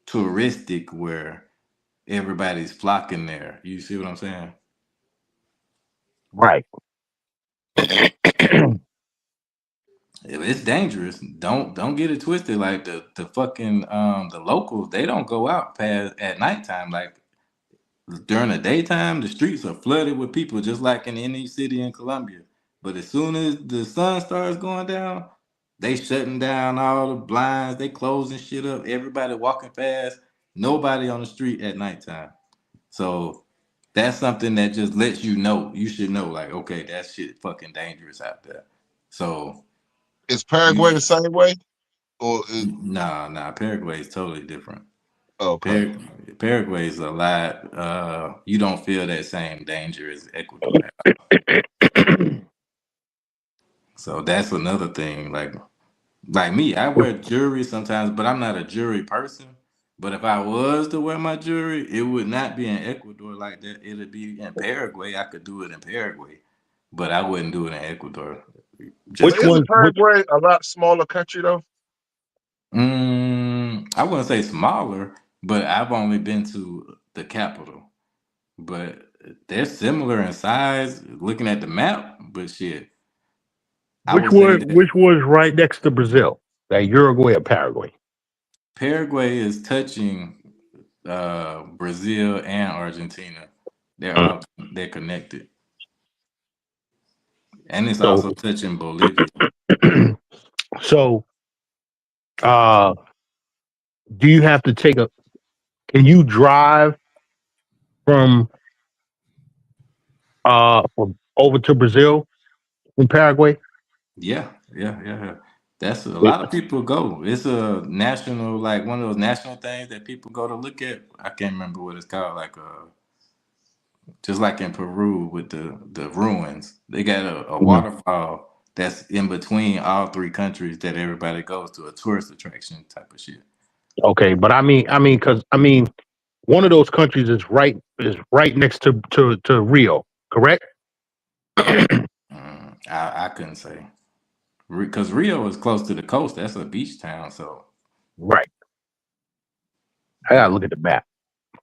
touristic where everybody's flocking there. You see what I'm saying? Right. It's dangerous. Don't get it twisted. Like the fucking the locals, they don't go out past at nighttime. Like during the daytime, the streets are flooded with people, just like in any city in Colombia. But as soon as the sun starts going down, they shutting down all the blinds. They closing shit up. Everybody walking fast. Nobody on the street at nighttime. So that's something that just lets you know. You should know, like, okay, that shit fucking dangerous out there. So Is you, Paraguay the same way? Or nah, Paraguay is totally different. okay. Paraguay is a lot. You don't feel that same danger as Ecuador. So that's another thing. Like me, I wear jewelry sometimes, but I'm not a jewelry person. But if I was to wear my jewelry, it would not be in Ecuador like that. It'd be in Paraguay. I could do it in Paraguay, but I wouldn't do it in Ecuador. But Just Which isn't one? Which Paraguay a lot smaller country though? I wouldn't say smaller, but I've only been to the capital. But they're similar in size looking at the map, but shit, I Which would say was that right next to Brazil? That Uruguay or Paraguay? Paraguay is touching Brazil and Argentina. Mm. They're connected, and it's So, also touching Bolivia. so, uh, do you have to take a? Can you drive from over to Brazil from Paraguay? Yeah. That's a lot of people go. It's a national, like one of those national things that people go to look at. I can't remember what it's called. Like just like in Peru with the ruins, they got a Mhm. waterfall that's in between all three countries that everybody goes to, a tourist attraction type of shit. Okay, but because one of those countries is right next to Rio, correct? I couldn't say because Rio is close to the coast. That's a beach town, so. Right. I gotta But look at the map.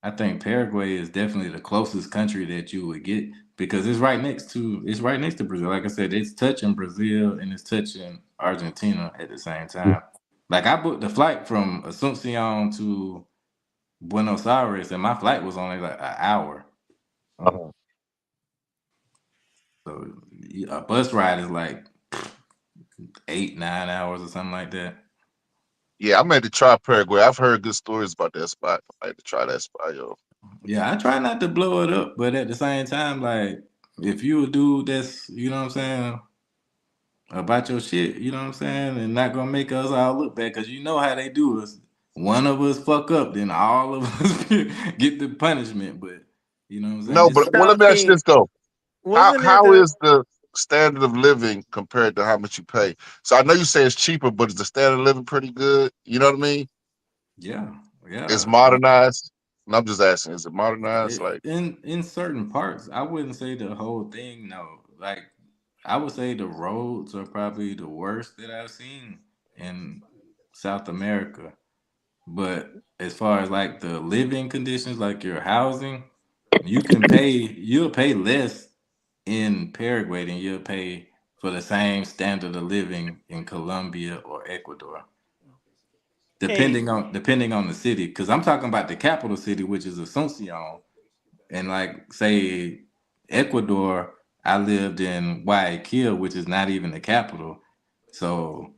I think Paraguay is definitely the closest country that you would get because it's right next to Brazil. Like I said, it's touching Brazil and it's touching Argentina at the same time. Like I booked the flight from Asuncion to Buenos Aires, and my flight was only like an hour. Uh-huh. So a bus ride is like 8-9 hours or something like that. Yeah, I'm ready to try Paraguay. I've heard good stories about that spot. I like to try that spot, yo. Yeah, I try not to blow it up, but at the same time, like if you a dude that's you know what I'm saying about your shit, you know what I'm saying, and not gonna make us all look bad because you know how they do us. One of us fuck up, then all of us get the punishment. But you know what I'm saying? No, Just but well, let Style me ask you King, this though. How wasn't it how the is the standard of living compared to how much you pay? So I know you say it's cheaper, but is the standard of living pretty good? You know what I mean? yeah, It's yeah. modernized. And I'm just asking, is it modernized? Like, In certain parts, I wouldn't say the whole thing. No, like I would say the roads are probably the worst that I've seen in South America. But as far as like the living conditions, like your housing, you'll pay less in Paraguay than you'll pay for the same standard of living in Colombia or Ecuador, hey? depending on the city. Because I'm talking about the capital city, which is Asuncion, and like say Ecuador, I lived in Guayaquil, which is not even the capital. So,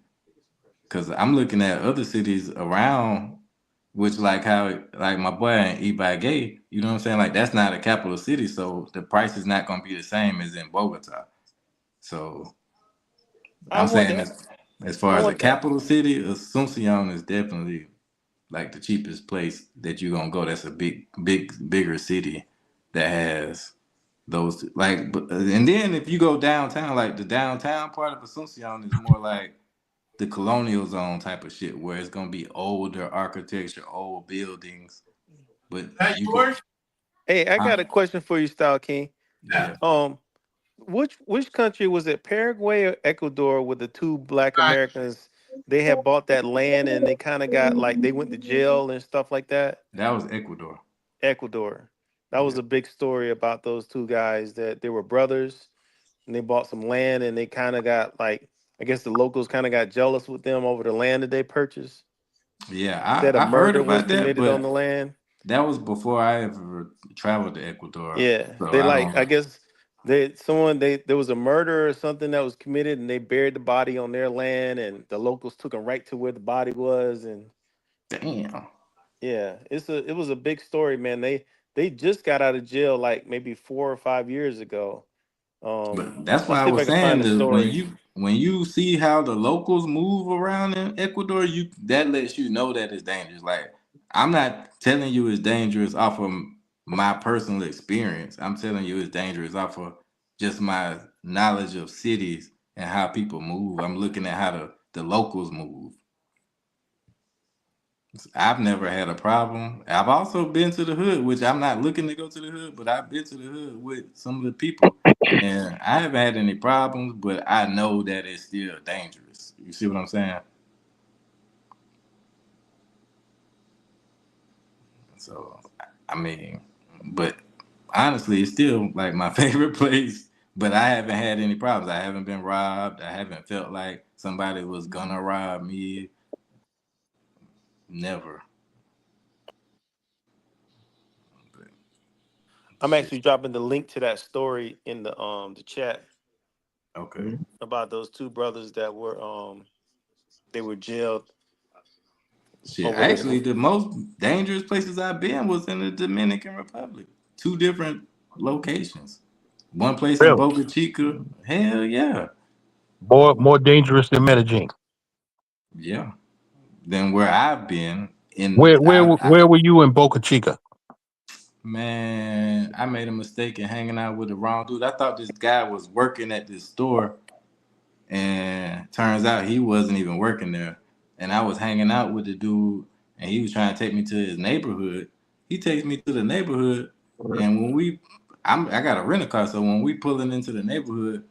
because I'm looking at other cities around, which like how like my boy in Ibagué, you know what I'm saying? Like that's not a capital city, so the price is not gonna be the same as in Bogota. So I I'm want saying to. as I far as a want to. capital city, Asuncion is definitely like the cheapest place that you're gonna go. That's a bigger city that has those like. And then if you go downtown, like the downtown part of Asuncion is more like the colonial zone type of shit, where it's gonna be older architecture, old buildings. But you could, Hey, I huh? got a question for you, Style King. Yeah, Um, which country was it? Paraguay or Ecuador? With the two black Americans, they had bought that land and they kind of got like they went to jail and stuff like that. that was Ecuador. Ecuador. That was Yeah, a big story about those two guys that they were brothers and they bought some land and they kind of got like I guess the locals kind of got jealous with them over the land that they purchased. yeah, Said a I heard murder was about that, committed on the but land. that was before I ever traveled to Ecuador. Yeah, So they I like I don't. guess they there was a murder or something that was committed and they buried the body on their land and the locals took them right to where the body was and Damn. yeah, it was a big story, man. They just got out of jail like maybe 4 or 5 years ago. But that's I'll why I see if I was can find saying the that story. when you see how the locals move around in Ecuador, you that lets you know that it's dangerous. Like I'm not telling you it's dangerous off of my personal experience. I'm telling you it's dangerous off of just my knowledge of cities and how people move. I'm looking at how the locals move. I've never had a problem. I've also been to the hood, which I'm not looking to go to the hood, but I've been to the hood with some of the people, and I haven't had any problems. But I know that it's still dangerous. You see what I'm saying? So, I mean, but honestly, it's still like my favorite place. But I haven't had any problems. I haven't been robbed. I haven't felt like somebody was gonna rob me. Never. But I'm shit. actually dropping the link to that story in the chat Okay. about those two brothers that were they were jailed Shit. over this. Actually, the most dangerous places I've been was in the Dominican Republic. Two different locations. One place in Really? Boca Chica. Hell yeah. More dangerous than Medellin. Yeah. Than where I've been in Where were you in Boca Chica? man, I made a mistake in hanging out with the wrong dude. I thought this guy was working at this store, and turns out he wasn't even working there. And I was hanging out with the dude, and he was trying to take me to his neighborhood. He takes me to the neighborhood, and I got a rental car, so when we pulling into the neighborhood,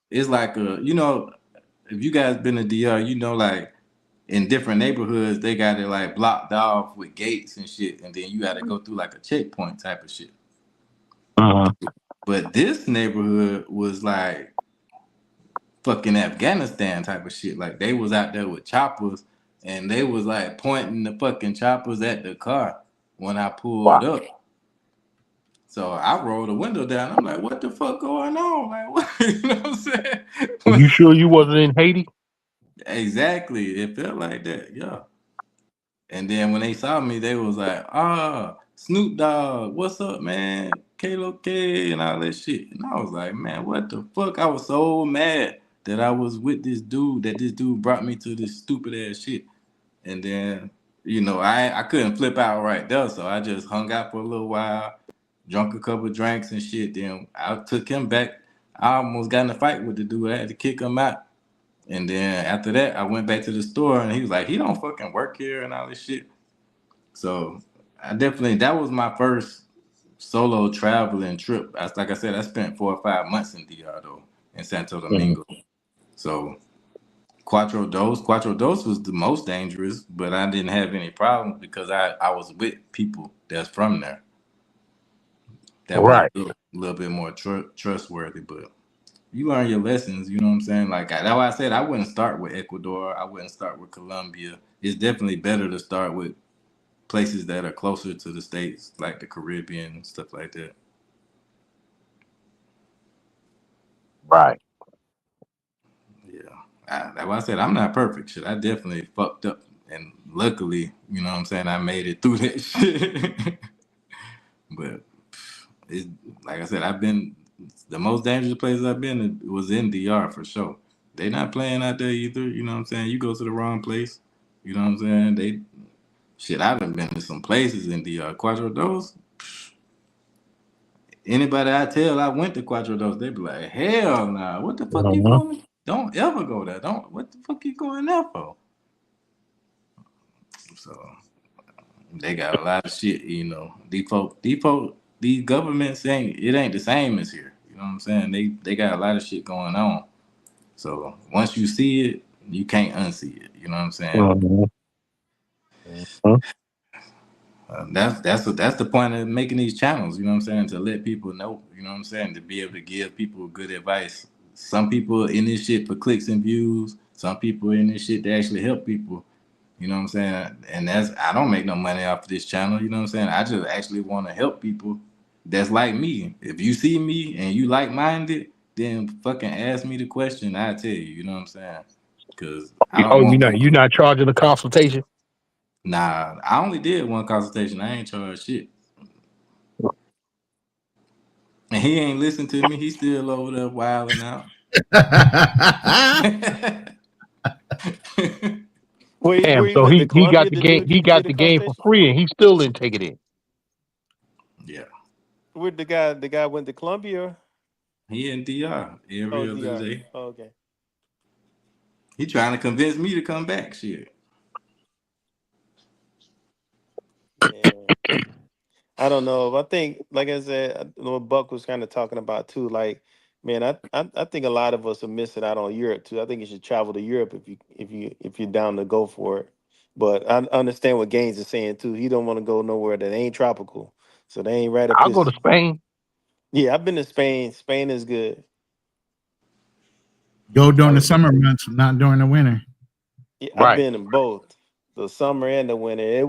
it's like if you guys been to DR, like in different neighborhoods, they got it like blocked off with gates and shit, and then you got to go through like a checkpoint type of shit. Uh-huh. But this neighborhood was like fucking Afghanistan type of shit. Like they was out there with choppers, and they was like pointing the fucking choppers at the car when I pulled Wow. up. So I rolled the window down. I'm like, what the fuck going on? Like, what? You know what I'm saying? Are you sure you wasn't in Haiti? Exactly. It felt like that. Yeah. And then when they saw me, they was like, Snoop Dogg, what's up, man? Kalo K and all that shit. And I was like, man, what the fuck? I was so mad that I was with this dude, that this dude brought me to this stupid ass shit. And then, I couldn't flip out right there. So I just hung out for a little while, drunk a couple drinks and shit. Then I took him back. I almost got in a fight with the dude. I had to kick him out. And then after that, I went back to the store and he was like, he don't fucking work here and all this shit. So that was my first solo traveling trip. Like I said, I spent 4 or 5 months in DR though, in Santo Domingo. So Cuatro Dos was the most dangerous, but I didn't have any problems because I was with people that's from there. That was Right. a little bit more trustworthy, but you learn your lessons, you know what I'm saying? Like that's why I said I wouldn't start with Ecuador. I wouldn't start with Colombia. It's definitely better to start with places that are closer to the States, like the Caribbean and stuff like that. Right. Yeah. That's why I said I'm not perfect. Shit, I definitely fucked up. And luckily, you know what I'm saying, I made it through that shit. But it's like I said, the most dangerous places I've been was in DR for sure. They not playing out there either, you know what I'm saying? You go to the wrong place, you know what I'm saying? I done been to some places in DR. Cuatro Dos, anybody I tell I went to Cuatro Dos, they be like, hell nah, what the fuck you going? Don't ever go there. What the fuck you going there for? So they got a lot of shit, Default, these governments ain't the same as here. You know what I'm saying? They got a lot of shit going on. So once you see it, you can't unsee it. You know what I'm saying? That's the point of making these channels. You know what I'm saying? To let people know. You know what I'm saying? To be able to give people good advice. Some people in this shit for clicks and views. Some people in this shit to actually help people. You know what I'm saying? And I don't make no money off of this channel. You know what I'm saying? I just actually want to help people that's like me. If you see me and you like-minded, then fucking ask me the question. I'll tell you. You know what I'm saying? Because I don't want people. You're not charging a consultation? Nah, I only did one consultation. I ain't charged shit. And he ain't listen to me. He's still over there wilding out. Damn, so he got the game. He got the game for free, and he still didn't take it in. Yeah. Where the guy went to Colombia? He in DR every other day. Oh, okay. He trying to convince me to come back. Shit. Yeah. I don't know. I think, like I said, what Buck was kind of talking about too. Like, man, I think a lot of us are missing out on Europe too. I think you should travel to Europe if you're down to go for it. But I understand what Gaines is saying too. He don't want to go nowhere that ain't tropical. So they ain't right up I'll go to his. Spain. Yeah, I've been to Spain. Spain is good. Go during the I, summer months, not during the winter. yeah, I've Right. been in both the summer and the winter. It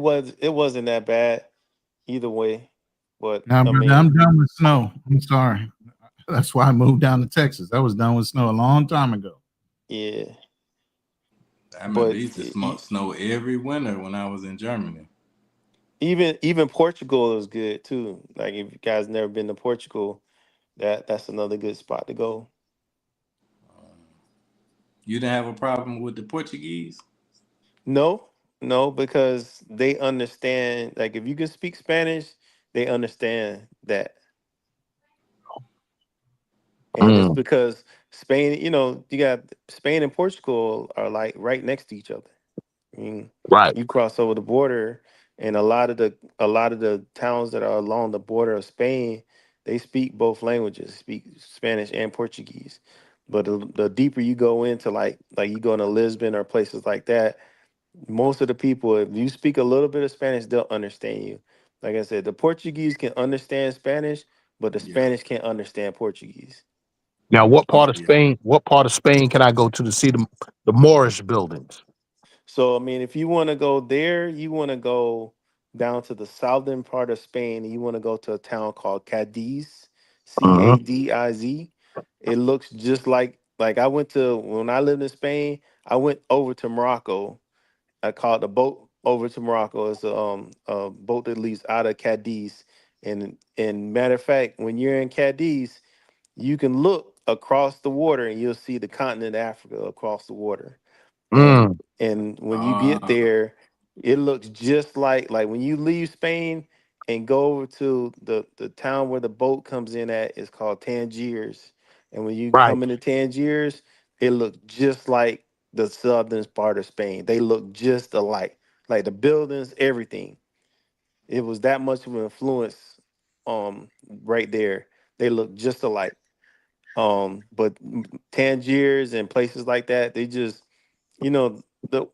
wasn't that bad either way. But Now, I brother, mean, I'm done with snow. I'm sorry. That's why I moved down to Texas. I was done with snow a long time ago. yeah. I remember But it used to snow every winter when I was in Germany. even Portugal is good too. Like if you guys never been to Portugal, that's another good spot to go. You didn't have a problem with the Portuguese? No, no, because they understand. Like if you can speak Spanish, they understand that. And it's Mm, because Spain, you got Spain and Portugal are like right next to each other. I mean, right. you cross over the border, and a lot of the towns that are along the border of Spain, they speak both languages, speak Spanish and Portuguese. But the deeper you go into like you go into Lisbon or places like that, most of the people, if you speak a little bit of Spanish, they'll understand you. Like I said, the Portuguese can understand Spanish, but the Yeah. Spanish can't understand Portuguese. Now, what part Oh of yeah. Spain? What part of Spain can I go to see the Moorish buildings? So I mean, if you want to go there, you want to go down to the southern part of Spain, and you want to go to a town called Cadiz, Hmm. Cadiz. It looks just like I went to when I lived in Spain. I went over to Morocco. I caught a boat over to Morocco. It's a boat that leaves out of Cadiz. And matter of fact, when you're in Cadiz, you can look across the water and you'll see the continent of Africa across the water. and Mm, and when you get Uh, there, it looks just like when you leave Spain and go over to the town where the boat comes in at is called Tangiers. And when you right. come into Tangiers, it looks just like the southern part of Spain. They look just alike, like the buildings, everything. It was that much of an influence, right there. They look just alike. But Tangiers and places like that, they just, you know, the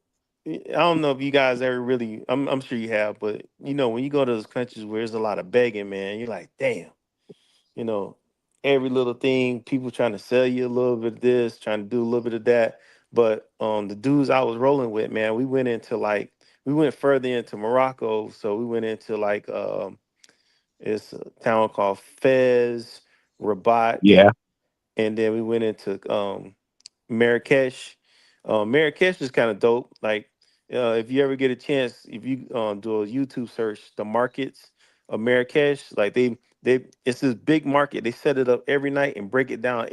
I don't know if you guys ever really, I'm sure you have, but when you go to those countries where there's a lot of begging, man, you're like, damn, you know, every little thing, people trying to sell you a little bit of this, trying to do a little bit of that. But the dudes I was rolling with, man, we went further into Morocco, so we went into it's a town called Fez, Rabat, Yeah. and then we went into Marrakesh. Marrakesh is kind of dope. Like, if you ever get a chance, if you do a YouTube search, the markets of Marrakesh, like it's this big market. They set it up every night and break it down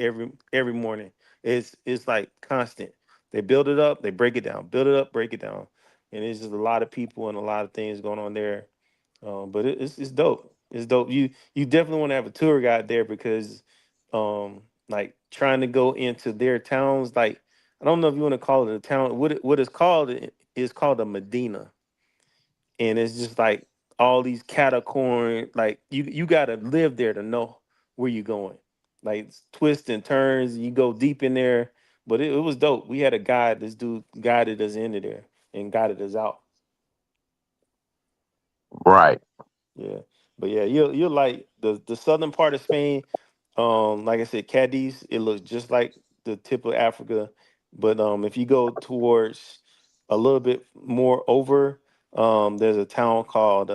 every morning. It's like constant. They build it up, they break it down, build it up, break it down, and it's just a lot of people and a lot of things going on there. But it's dope. It's dope. You definitely want to have a tour guide there because, like trying to go into their towns, like I don't know if you want to call it a town. What it's called is called a Medina, and it's just like all these catacomb. Like you got to live there to know where you're going. Like it's twists and turns. You go deep in there, but it was dope. We had a guide. This dude guided us into there and guided us out. Right. Yeah, but yeah, you'll like the southern part of Spain. Like I said, Cadiz, it looks just like the tip of Africa. But if you go towards a little bit more over, there's a town called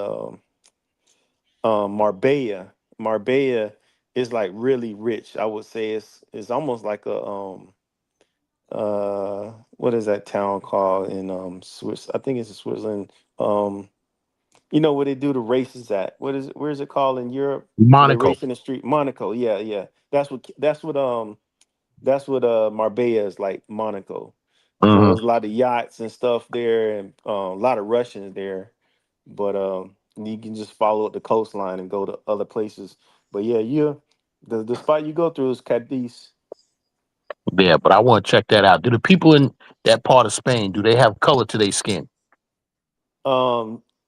Marbella. Marbella is like really rich. I would say it's almost like a what is that town called in Swiss? I think it's in Switzerland. Where they do the races at? Where is it called in Europe? Where they Monaco. race in the street? Monaco. Yeah, yeah. That's what Marbella is like, Monaco. So Hmm. there's a lot of yachts and stuff there, and a lot of Russians there. But you can just follow up the coastline and go to other places. But yeah, the spot you go through is Cadiz. Yeah, but I want to check that out. Do the people in that part of Spain do they have color to their skin?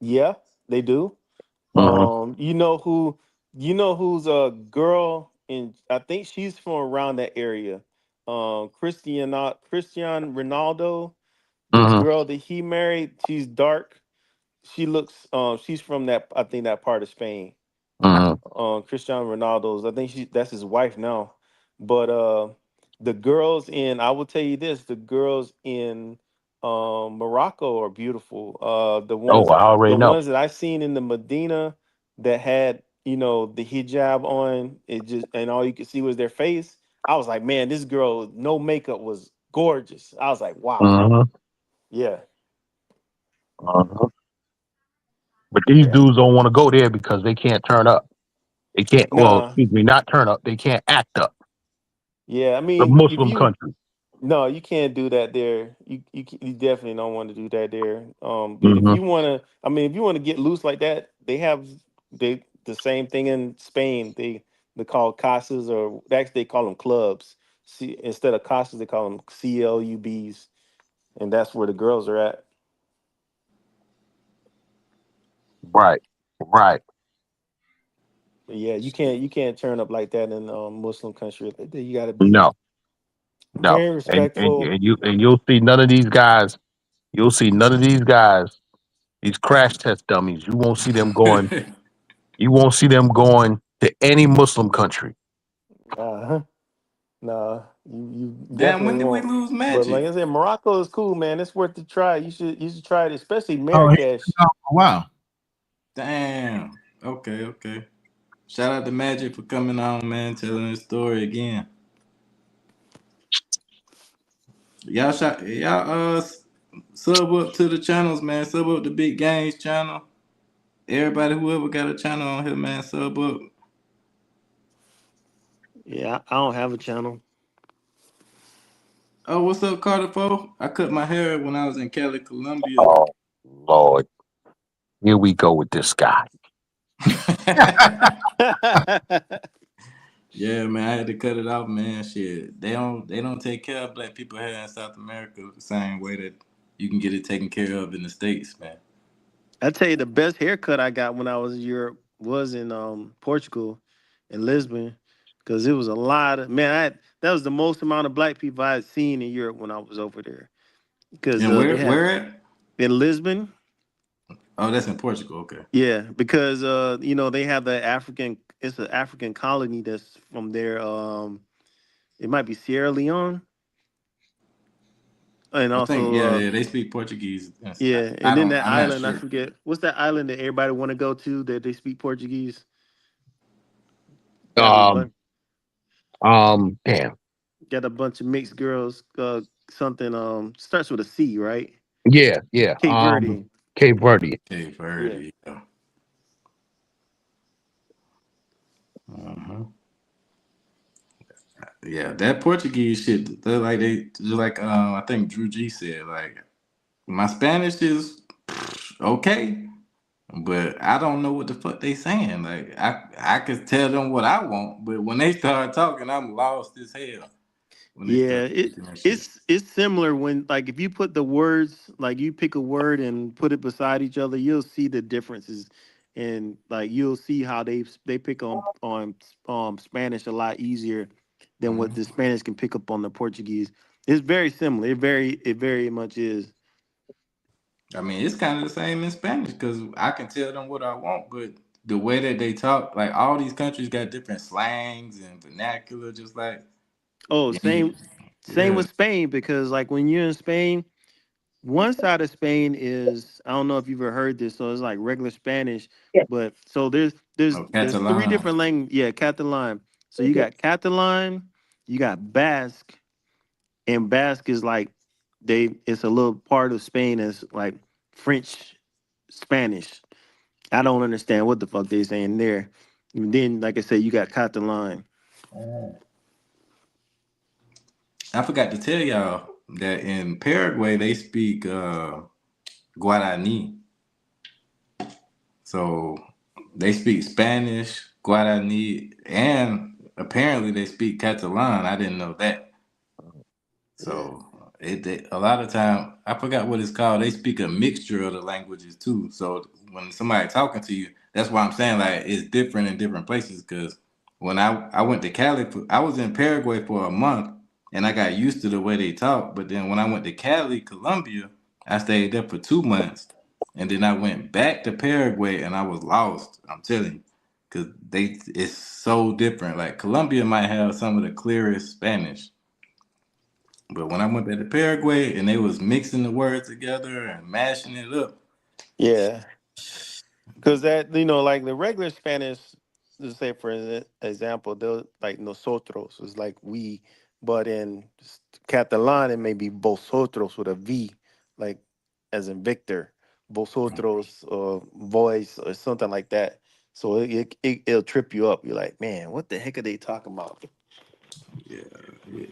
Yeah, they do. Hmm. Who's a girl in, I think she's from around that area. Christian Ronaldo, the Hmm. girl that he married, she's dark. She's from that, I think, that part of Spain. Cristiano Ronaldo's. I think that's his wife now. But the girls in, I will tell you this, the girls in Morocco are beautiful. The Oh, ones I already the know. ones that I seen in the Medina that had, the hijab on, it just, and all you could see was their face. I was like, man, this girl, no makeup, was gorgeous. I was like, wow. Uh-huh. Yeah. Uh-huh. But these Yeah. dudes don't want to go there because they can't turn up. They can't. Well, Nah. excuse me, not turn up. They can't act up. Yeah. I The mean, if Muslim you country. No, you can't do that there. You definitely don't want to do that there. But if Hmm. you want to, I mean, if you want to get loose like that, they the same thing in Spain. They call casas, or actually they call them clubs. See, instead of casas, they call them clubs, and that's where the girls are at. Right. Right. But yeah, you can't turn up like that in Muslim country. You got to be No. No. very And respectful. you'll see none of these guys. You'll see none of these guys. These crash test dummies. You won't see them going. You won't see them going to any Muslim country. Uh, Nah, you Damn, definitely when did we won't. lose But like Magic? I said, Morocco is cool, man. It's worth the try. You should try it, especially Oh, Marrakesh. wow. Damn. Okay, okay. Shout out to Magic for coming on, man, telling his story again. Y'all sub up to the channels, man. Sub up to Big Games channel. Everybody, whoever got a channel on here, man, sub up. Yeah, I don't have a channel. Oh, what's up, Carter Fo? I cut my hair when I was in Cali, Colombia. Oh Lord, here we go with this guy. Yeah, man, I had to cut it off, man. Shit, they don't take care of black people here in South America the same way that you can get it taken care of in the States, man. I tell you, the best haircut I got when I was in Europe was in Portugal, in Lisbon, because it was a lot of man. That was the most amount of black people I had seen in Europe when I was over there. Because And they had where at? in Lisbon. Oh, that's in Portugal. Okay. Yeah, because they have the African. It's an African colony that's from there. It might be Sierra Leone, and I think also yeah, they speak Portuguese. yeah, I and then don't. that I'm not island, I sure. forget what's that island that everybody want to go to that they speak Portuguese. Got a Um, bunch, damn. got a bunch of mixed girls. Something starts with a C, right? Yeah, yeah. Cape Verde. Cape Verde. Cape Yeah. Verde. Yeah. Uh-huh. Yeah, that Portuguese shit. They're like I think Drew G said, like, my Spanish is okay, but I don't know what the fuck they saying. Like I could tell them what I want, but when they start talking, I'm lost as hell. When they Yeah, start speaking that shit. it's similar when, like, if you put the words, like you pick a word and put it beside each other, you'll see the differences, and like you'll see how they pick on Spanish a lot easier than what Mhm. the Spanish can pick up on the Portuguese. It's very similar. It very much is. I mean, it's kind of the same in Spanish because I can tell them what I want, but the way that they talk, like all these countries got different slangs and vernacular, just like Oh, yeah, same yeah. with Spain, because like when you're in Spain, one side of Spain is, I don't know if you've ever heard this, so it's like regular Spanish, but so Oh, there's three Catalan. different languages. Yeah, Catalan. So you got Catalan, you got Basque, and Basque is like it's a little part of Spain that's like French Spanish. I don't understand what the fuck they saying there. And then, like I said, you got Catalan. I forgot to tell y'all that in Paraguay they speak Guarani. So they speak Spanish, Guarani, and apparently they speak Catalan. I didn't know that. So a lot of time I forgot what it's called. They speak a mixture of the languages too. So when somebody talking to you, that's why I'm saying like it's different in different places. Because when I went to Cali, I was in Paraguay for a month, and I got used to the way they talk. But then when I went to Cali, Colombia, I stayed there for 2 months, and then I went back to Paraguay, and I was lost. I'm telling you, because it's so different. Like Colombia might have some of the clearest Spanish, but when I went back to Paraguay and they was mixing the words together and mashing it up, Yeah, because that like the regular Spanish, let's say for example, they'll like nosotros is like we, but in Catalan it may be vosotros with a V, like as in Victor, vosotros or voice or something like that. So it'll trip you up. You're like, man, what the heck are they talking about? yeah, yeah.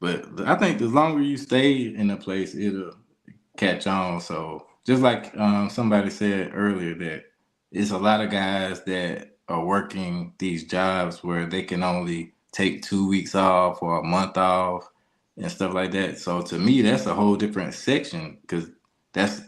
But I think the longer you stay in a place, it'll catch on. So just like somebody said earlier, that it's a lot of guys that are working these jobs where they can only take 2 weeks off or a month off and stuff like that. So to me, that's a whole different section because that's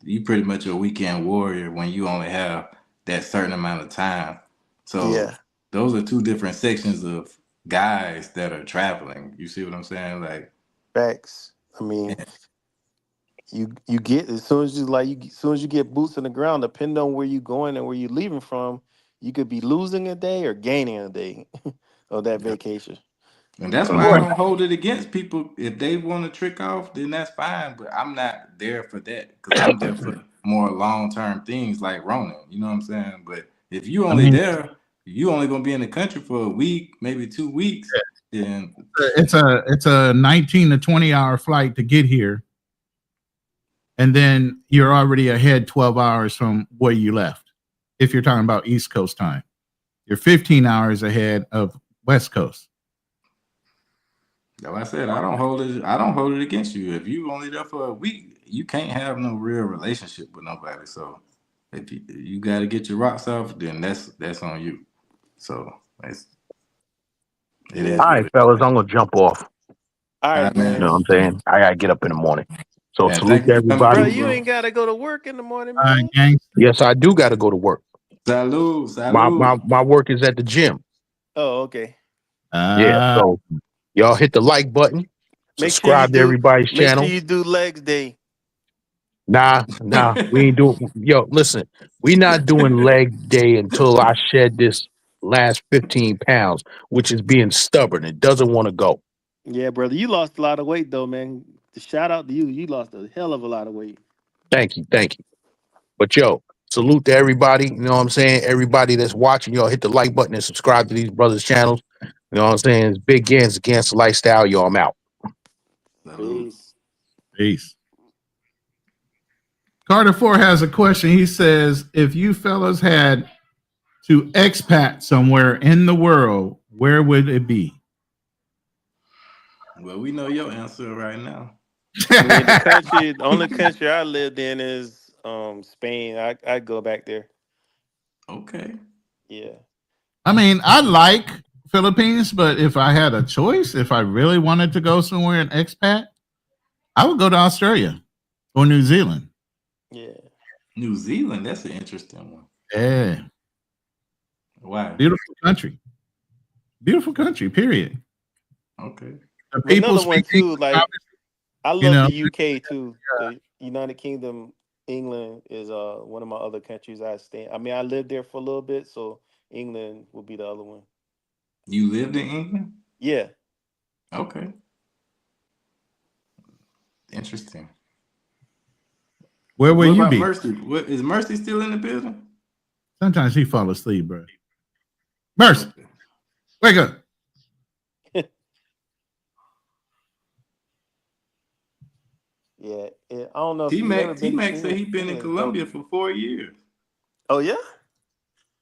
you pretty much a weekend warrior when you only have that certain amount of time. So Yeah, those are two different sections of guys that are traveling. You see what I'm saying? Like, facts. I mean, you get as soon as as soon as you get boots on the ground, depending on where you're going and where you're leaving from, you could be losing a day or gaining a day of that vacation. and that's But why I boy, don't hold it against people. If they want to trick off, then that's fine. But I'm not there for that because I'm there for more long term things like Ronan. You know what I'm saying? But if you I only mean, there, you only gonna be in the country for a week, maybe 2 weeks. Then it's a 19 to 20 hour flight to get here, and then you're already ahead 12 hours from where you left. If you're talking about East Coast time, you're 15 hours ahead of West Coast. like I said, I don't hold it. I don't hold it against you. If you only there for a week, you can't have no real relationship with nobody. So if you got to get your rocks off, then that's on you. So it Yeah. is All what right, it fellas, is. I'm gonna jump off. All All right, right, You man. man. know what I'm saying? I gotta get up in the morning. So Man, salute thank to you for coming Bro, everybody. through, you bro. ain't gotta go to work in the morning, All right, man. gang. Yes, I do gotta go to work. Salud, My salud. my work is at the gym. Oh, okay. Yeah. Uh, So y'all hit the like button, Make sure you subscribe to do. everybody's Make sure channel. you do legs day. Nah, we ain't doing. Yo, listen, we not doing leg day until I shed this last 15 pounds, which is being stubborn. It doesn't want to go. Yeah, brother, you lost a lot of weight though, man. Shout out to you. You lost a hell of a lot of weight. Thank you, thank you. But yo, salute to everybody. You know what I'm saying? Everybody that's watching, y'all hit the like button and subscribe to these brothers' channels. You know what I'm saying? It's Big Gans against the lifestyle. Yo, I'm out. Salud. Peace. peace. Carter 4 has a question. He says, if you fellas had to expat somewhere in the world, where would it be? Well, we know your answer right now. I mean, the only country I lived in is Spain. I'd go back there. Okay. Yeah. I mean, I like Philippines, but if I had a choice, if I really wanted to go somewhere in expat, I would go to Australia or New Zealand. Yeah. New Zealand, that's an interesting one. Yeah, Why? beautiful country. Beautiful country, period. Okay. The But people another one speak too, like I you love know. the UK too. The United Kingdom, England is one of my other countries I stay. I mean, I lived there for a little bit, so England would be the other one. You lived in England? Yeah. Okay. Interesting. Where will What you about be? Mercy? What is Mercy still in the building? Sometimes he fall asleep, bro. Mercy, Okay. wake up. Yeah. I don't know if you've ever T-Mac, been to T-Mac said England. he been in England's dope. Colombia for 4 years. Oh yeah?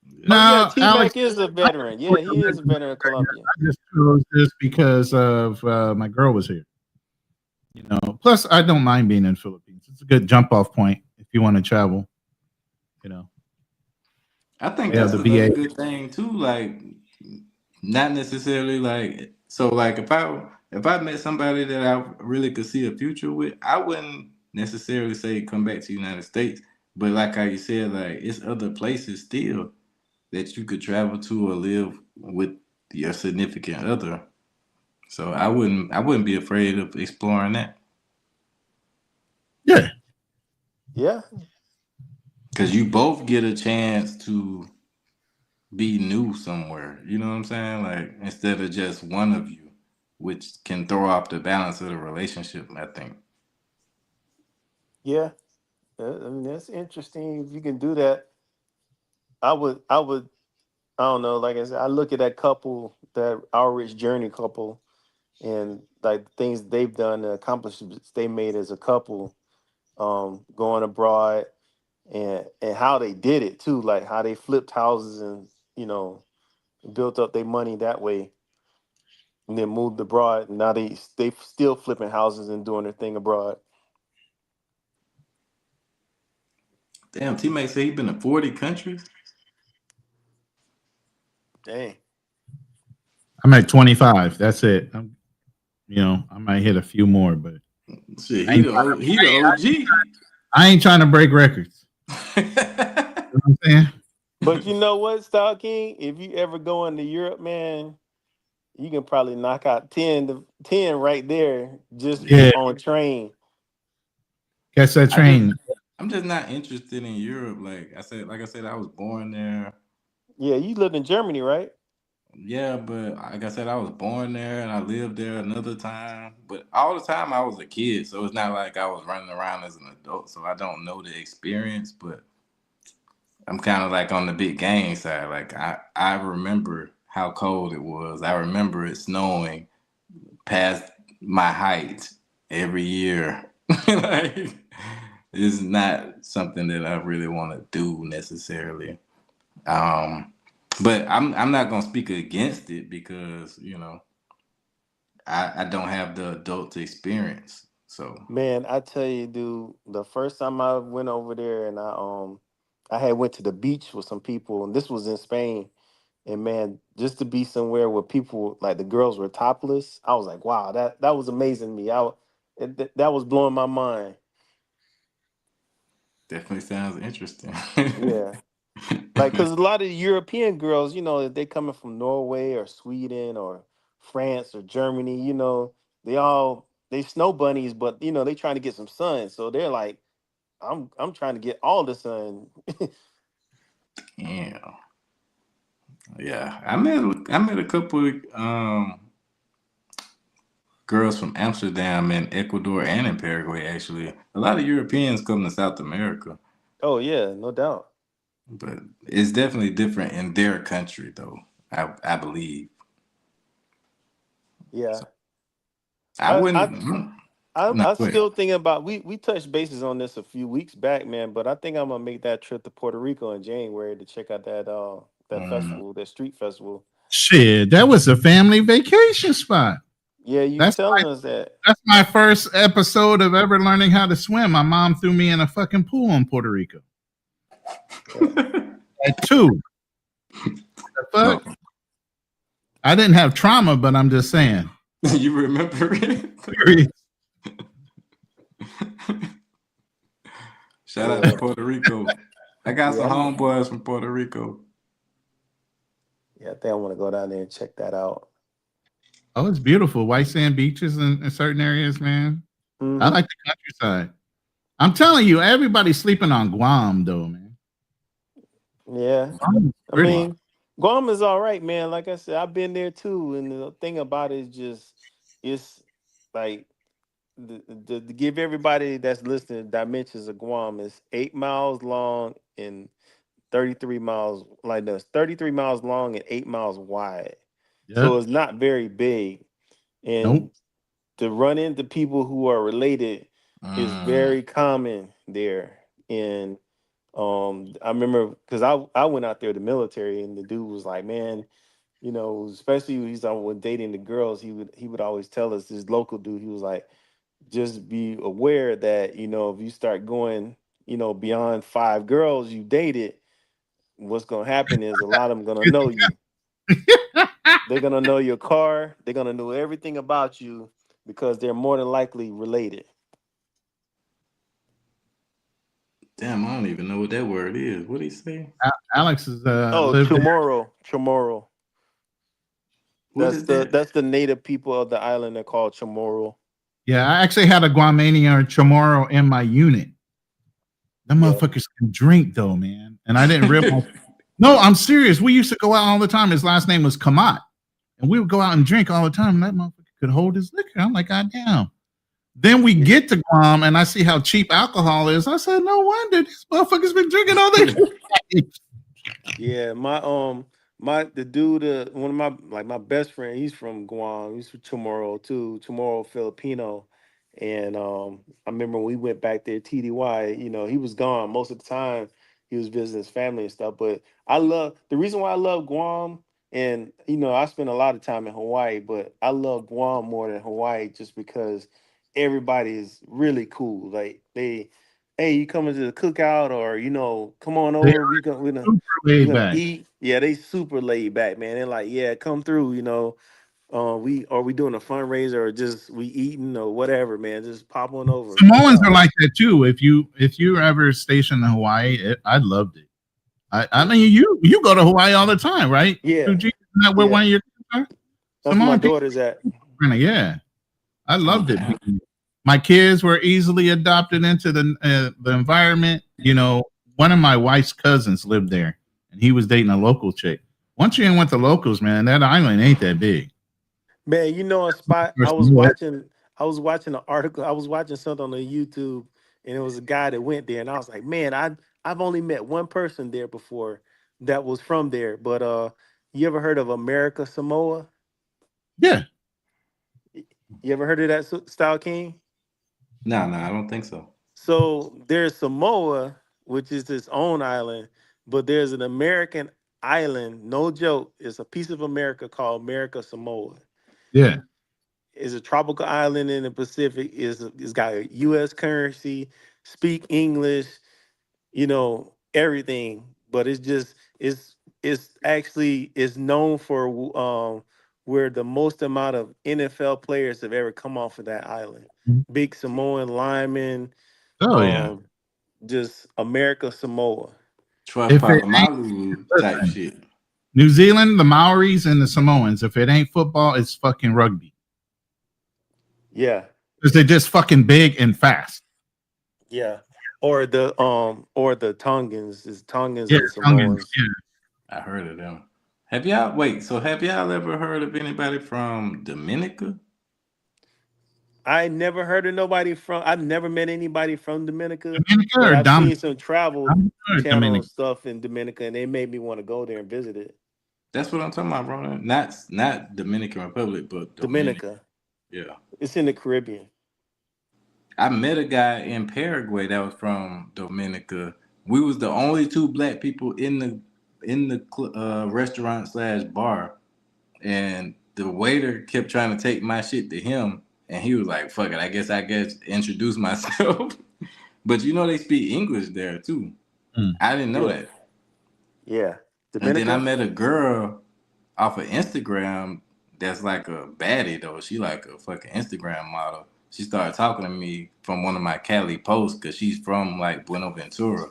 Yeah. Oh yeah, No, Alex, T-Mac is a veteran. Yeah, he is a veteran of Colombia. I just chose this because of my girl was here. You know, plus I don't mind being in Philippines. It's a good jump off point if you want to travel. You know, I think yeah, that's the another VA. good thing too. Like, not necessarily like so. Like, if I met somebody that I really could see a future with, I wouldn't necessarily say come back to the United States. But like how you said, like it's other places still that you could travel to or live with your significant other. So I wouldn't be afraid of exploring that Yeah, Yeah. because you both get a chance to be new somewhere. You know what I'm saying? Like instead of just one of you, which can throw off the balance of the relationship, I think. Yeah, I mean that's interesting. If you can do that, I would. I don't know. Like I said, I look at that couple, that Our Rich Journey couple, and like things they've done, the accomplishments they made as a couple, going abroad, and how they did it too, like how they flipped houses and you know built up their money that way, and then moved abroad. And now they still flipping houses and doing their thing abroad. Damn, teammate said he been to 40 countries. Dang. I'm at 25. That's it. I might hit a few more, but Shit, I he ain't, the I ain't trying to break records. You OG. know what I'm saying? But you know what, Star King? If you ever go into Europe, man, you can probably knock out 10 right there just Yeah, on train. catch that train. I'm just not interested in Europe. Like I said, I was born there. Yeah, you lived in Germany, right? Yeah, but like I said, I was born there and I lived there another time. But all the time I was a kid, so it's not like I was running around as an adult. So I don't know the experience, but I'm kind of like on the big game side. Like I remember how cold it was. I remember it snowing past my height every year. Like it's not something that I really want to do necessarily. Um, but I'm not gonna speak against it because I don't have the adult experience. So Man, I tell you, dude, the first time I went over there and I had went to the beach with some people, and this was in Spain. And man, just to be somewhere where people like the girls were topless, I was like, wow, that was amazing to me. That was blowing my mind. definitely sounds interesting. Yeah. Like, cause a lot of European girls, if they coming from Norway or Sweden or France or Germany, they snow bunnies, but they trying to get some sun. So they're like, I'm trying to get all the sun. Yeah, yeah. I met a couple of girls from Amsterdam and Ecuador and in Paraguay. Actually, a lot of Europeans come to South America, Oh yeah, no doubt. but it's definitely different in their country, though. I believe. Yeah. So I I wouldn't. I No, I go ahead. still thinking about we touched bases on this a few weeks back, man, but I think I'm gonna make that trip to Puerto Rico in January to check out that Mm, festival, that street festival. Shit, that was a family vacation spot. Yeah, you was That's telling us that. that's my first episode of ever learning how to swim. My mom threw me in a fucking pool in Puerto Rico. Yeah. At 2. The oh, fuck? I didn't have trauma, but I'm just saying. you remember it? Shout out to Yeah. Puerto Rico. I got Yeah, some homeboys from Puerto Rico. yeah, I think I want to go down there and check that out. Oh, it's beautiful. White sand beaches in certain areas, man. I Hmm. like the countryside. I'm telling you, everybody's sleeping on Guam, though, man. Yeah. Guam is I pretty. mean, Guam is all right, man. Like I said, I've been there too, and the thing about it is just it's like to give everybody that's listening dimensions of Guam is 8 miles long and 33 miles, like that's 33 miles long and 8 miles wide. So Yep. it's not very big. And Nope. to run into people who are related is Mm, very common there. And I remember because I went out there with the military, and the dude was like, man, especially when he's on when dating the girls, he would always tell us, this local dude, he was like, just be aware that if you start going beyond 5 girls you dated, what's going to happen is a lot of them going to know you. They're going to know your car, they're going to know everything about you because they're more than likely related. damn, I don't even know what that word is. What did he say? Alex has Oh, lived there. Chamorro. What That's is the that? that's the native people of the island. They're called Chamorro. Yeah, I actually had a Guamanian Chamorro in my unit. The Yeah. motherfuckers can drink, though, man. And I didn't realize No, I'm serious. We used to go out all the time. His last name was Kamat. And we would go out and drink all the time. And that motherfucker could hold his liquor. I'm like, God damn. Then we get to Guam and I see how cheap alcohol is. I said, no wonder this motherfucker's been drinking all day. Yeah, the dude, one of my best friend, he's from Guam. He's from Chamorro too, Chamorro Filipino. And I remember when we went back there, TDY, he was gone most of the time. He was visiting his family and stuff. But the reason why I love Guam, and I spent a lot of time in Hawaii, but I love Guam more than Hawaii just because everybody is really cool. Like hey, you coming to the cookout, or come on over. We're gonna Super laid gonna back. eat. Yeah, they super laid back, man. They're like, yeah, come through. We doing a fundraiser or just we eating or whatever, man. Just pop on over. Samoans are like that too. If you ever stationed in Hawaii, I loved it. I mean, you go to Hawaii all the time, right? Yeah. Fuji, isn't that where one of your kids are? That's where my Samoan people- daughter's at. Yeah, I loved it. Okay. My kids were easily adopted into the environment. One of my wife's cousins lived there, and he was dating a local chick. Once you're in with the locals, man, that island ain't that big. Man, a spot. I was watching an article. I was watching something on the YouTube, and it was a guy that went there, and I was like, man, I've only met one person there before that was from there. But you ever heard of America Samoa? Yeah, You ever heard of that, Style King? No, I don't think so. So there's Samoa, which is its own island, but there's an American island, no joke. It's a piece of America called America Samoa. yeah. It's a tropical island in the Pacific. It's got a U.S. currency, speak English, everything. But it's actually known for where the most amount of NFL players have ever come off of that island. Big Samoan linemen. Oh yeah. Just America Samoa. Troy If it Polamalu type shit. New Zealand, the Maoris, and the Samoans. If it ain't football, it's fucking rugby. Yeah. Because they're just fucking big and fast. Yeah. Or the Tongans. Is Tongans Yeah, and Samoans. yeah. I heard of them. Have y'all ever heard of anybody from Dominica? I never heard of nobody from. I've never met anybody from Dominica. Dominica But or I've Dominica? seen some travel Or channel Dominica? stuff in Dominica, and they made me want to go there and visit it. That's what I'm talking about, bro. Not Dominican Republic, but Dominica. Yeah. It's in the Caribbean. I met a guy in Paraguay that was from Dominica. We was the only two black people in the restaurant / bar, and the waiter kept trying to take my shit to him, and he was like, "Fuck it, I guess introduce myself." But they speak English there too. I didn't know that. Yeah. And then I Dominica. met a girl off of Instagram that's like a baddie though. She like a fucking Instagram model. She started talking to me from one of my Cali posts because she's from like Buenaventura.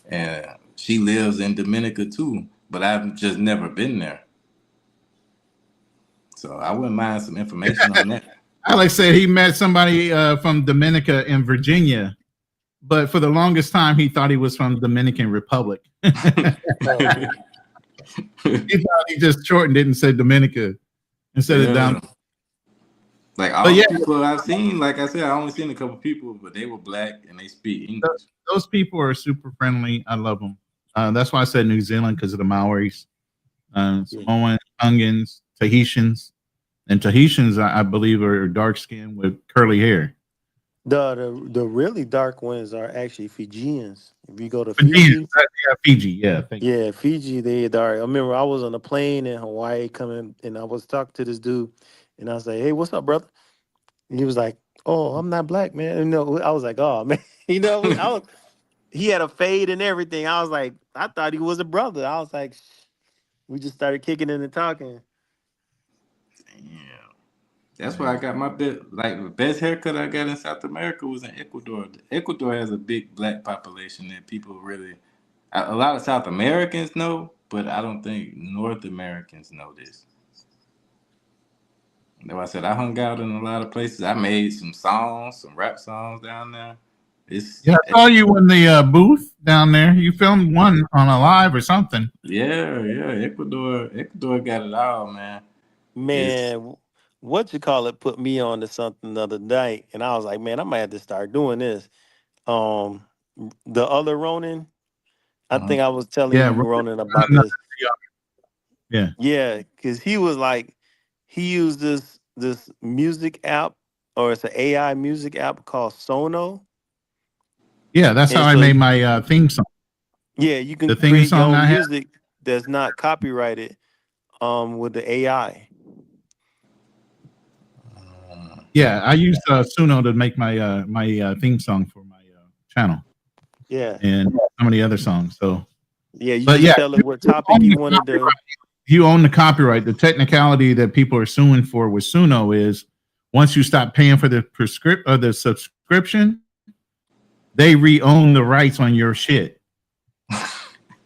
And she lives in Dominica too, but I've just never been there. So I wouldn't mind some information on that. Alex said he met somebody from Dominica in Virginia, but for the longest time he thought he was from Dominican Republic. He thought he just shortened it and said Dominica instead of down. Like all the people I've seen, like I said, I only seen a couple people, but they were black and they speak English. Those people are super friendly. I love them. That's why I said New Zealand, because of the Maoris, Samoans, Tongans, Tahitians, and Tahitians, I believe, are dark skinned with curly hair. The really dark ones are actually Fijians. If you go to Fiji, Fiji, yeah. Yeah, Fiji, they dark. I remember I was on a plane in Hawaii coming, and I was talking to this dude, and I was like, "Hey, what's up, brother?" And he was like, "Oh, I'm not black, man." I was like, "Oh, man," he had a fade and everything. I was like, I thought he was a brother. I was like, we just started kicking in and talking. Yeah, that's why I got my the best haircut I got in South America was in Ecuador. Ecuador has a big black population that people really, a lot of South Americans know, but I don't think North Americans know this. That's why I said I hung out in a lot of places. I made some rap songs down there. I saw you in the booth down there. You filmed one on a live or something. Yeah, Ecuador got it all, man. It's Man, what you call it put me on to something the other night, and I was like, man, I might have to start doing this. Um, the other Ronin, I mhm. think I was telling Yeah, you, Ronin, about this. yeah, Yeah, because he was like, he used this music app, or it's an AI music app called Sono, yeah. That's how and I so made my theme song. yeah, you The can theme create your song own I had. music that's not copyrighted with the AI. Yeah, I used Suno to make my theme song for my channel Yeah. and some of the other songs. So, Yeah, you but just yeah, tell it what topic own you the wanted to. you own the copyright. The technicality that people are suing for with Suno is once you stop paying for the the subscription, they re-own the rights on your shit.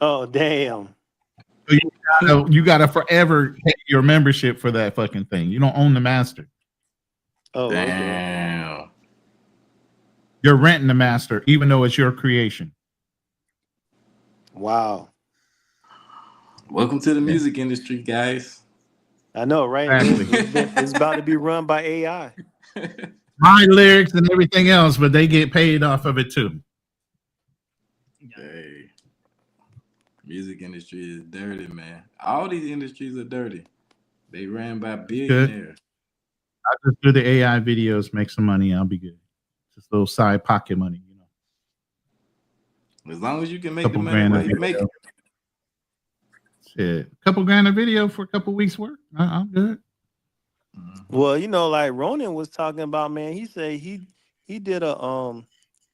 Oh, damn. So you gotta forever pay your membership for that fucking thing. You don't own the master. Oh, okay. Damn. You're renting the master, even though it's your creation. Wow. Welcome to the Yeah. music industry, guys. I know, right? Exactly. It's about to be run by AI. My lyrics and everything else, but they get paid off of it too. Hey, music industry is dirty, man. All these industries are dirty. They ran by Good. billionaires. I just do the AI videos, make some money. I'll be good. Just a little side pocket money, you know. As long as you can make the Couple money, grand a why you make video. it? Shit, a couple grand a video for a couple weeks work. I'm good. Mhm. Well, you know, like Ronan was talking about, man. He said he did a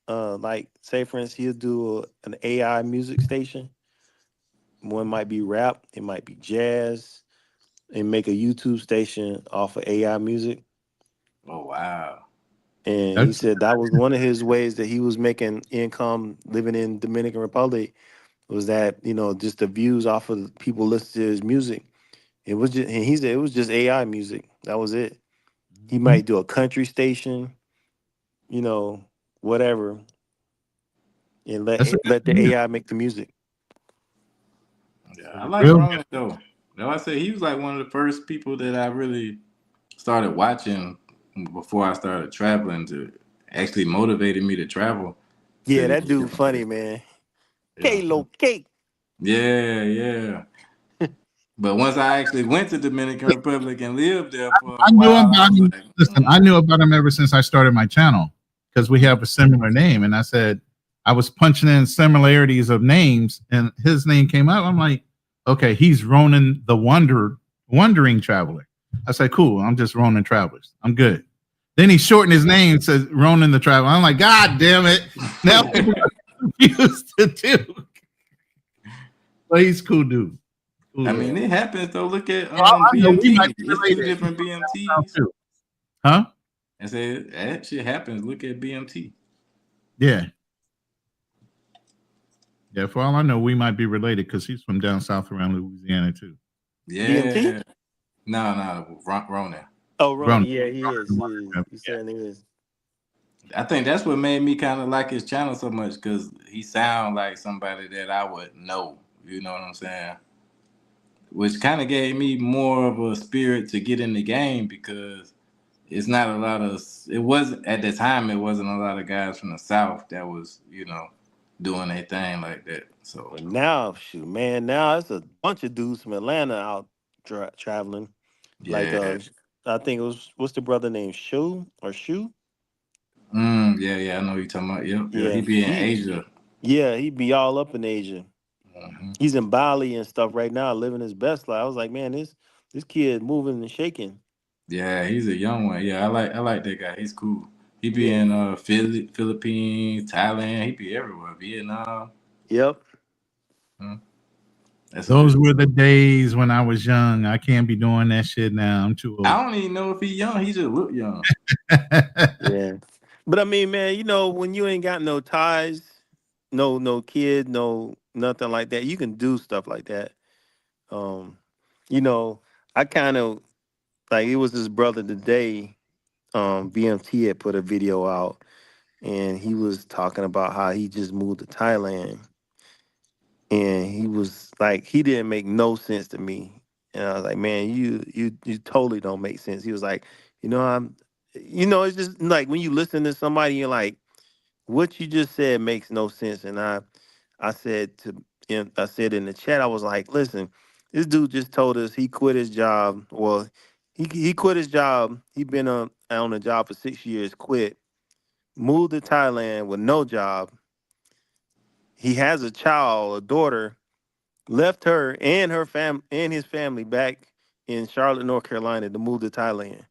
like, say for instance, he'll do an AI music station. One might be rap, it might be jazz, and make a YouTube station off of AI music. Oh wow. And he That's said that was one of his ways that he was making income living in Dominican Republic, was that, you know, just the views off of people listening to his music. It was just, and he said it was just AI music. That was it. He might do a country station, you know, whatever, and that's a good let the idea. AI make the music. Yeah, I like Real Ronan though. Though I said he was like one of the first people that I really started watching before I started traveling to actually motivated me to travel. Yeah, To that dude funny, man. yeah, K-Lo cake. yeah. But once I actually went to Dominican Republic and lived there for I a knew while, I about was him. like, Listen, I knew about him ever since I started my channel because we have a similar name. And I said, I was punching in similarities of names and his name came up. I'm like, okay, he's Ronan the Wandering Traveler. I said, cool. I'm just Ronan Travelers. I'm good. Then he shortened his name, says Ronan the Traveler. I'm like, God damn it. Now people are confused to do. But he's cool dude. Cool I dude. mean, it happens though. Look at Well, I know we might BMT. be It's two related. different BMTs. Too. Huh? I said that shit happens. Look at BMT. Yeah. Yeah, for all I know, we might be related because he's from down south around Louisiana too. Yeah. BMT? No, Ronan. Oh, Ron. Ronan. Yeah, he is. He is. Yeah. He certainly is. I think that's what made me kind of like his channel so much because he sound like somebody that I would know. You know what I'm saying? Which kind of gave me more of a spirit to get in the game because it's not a lot of. It wasn't at the time. It wasn't a lot of guys from the South that was, doing their thing like that. So But now, shoot, man, now it's a bunch of dudes from Atlanta out traveling. Like, yeah, I think it was, what's the brother named Shu or Shu? yeah. I know you're talking about. Yep, yeah. He Yeah, be in Asia. he be all up in Asia. Mhm. He's in Bali and stuff right now, living his best life. I was like, man, this kid moving and shaking. Yeah, he's a young one. Yeah, I like that guy. He's cool. He be Yeah. in Philippines, Thailand. He be everywhere. Vietnam. Yep. That's a Those good. were the days when I was young. I can't be doing that shit now. I'm too old. I don't even know if he's young. He just look young. Yeah. But I mean, man, you know, when you ain't got no ties, no kid, no nothing like that, you can do stuff like that. You know, I kind of, like, it was his brother today. BMT had put a video out, and he was talking about how he just moved to Thailand, and he was like, he didn't make no sense to me. And I was like, man, you totally don't make sense. He was like, it's just like when you listen to somebody, you're like, what you just said makes no sense. And I said I said in the chat, I was like, listen, this dude just told us he quit his job. Well, he quit his job. He been on a job for 6 years, quit, moved to Thailand with no job. He has a child, a daughter, left her and his family back in Charlotte, North Carolina to move to Thailand.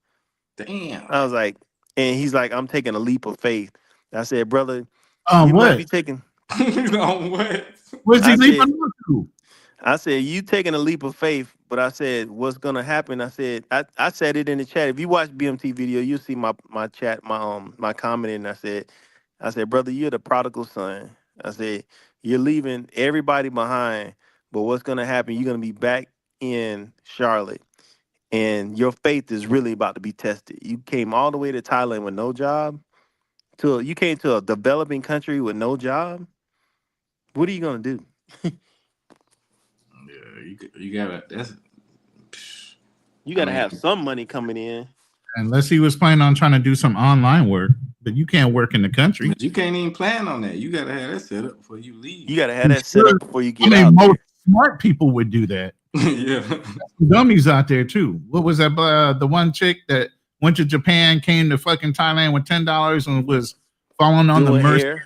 Damn. I was like, and he's like, I'm taking a leap of faith. I said, brother, you might What? be taking. On what? What's he I leaving said, on to? I said, you taking a leap of faith, but I said, what's gonna happen? I said, I said it in the chat. If you watch BMT video, you'll see my chat, my comment, and I said, brother, you're the prodigal son. I said, you're leaving everybody behind, but what's gonna happen? You're gonna be back in Charlotte, and your faith is really about to be tested. You came all the way to Thailand with no job. You came to a developing country with no job. What are you gonna do? Yeah, you gotta. That's. You got to I mean, have some money coming in. Unless he was planning on trying to do some online work, but you can't work in the country. but you can't even plan on that. You gotta have that set up before you leave. You got to have that set up before you get I mean, out most there. smart people would do that. Yeah. Dummies out there too. What was that? The one chick that went to Japan, came to fucking Thailand with $10 and was falling on Doing the mercy. hair.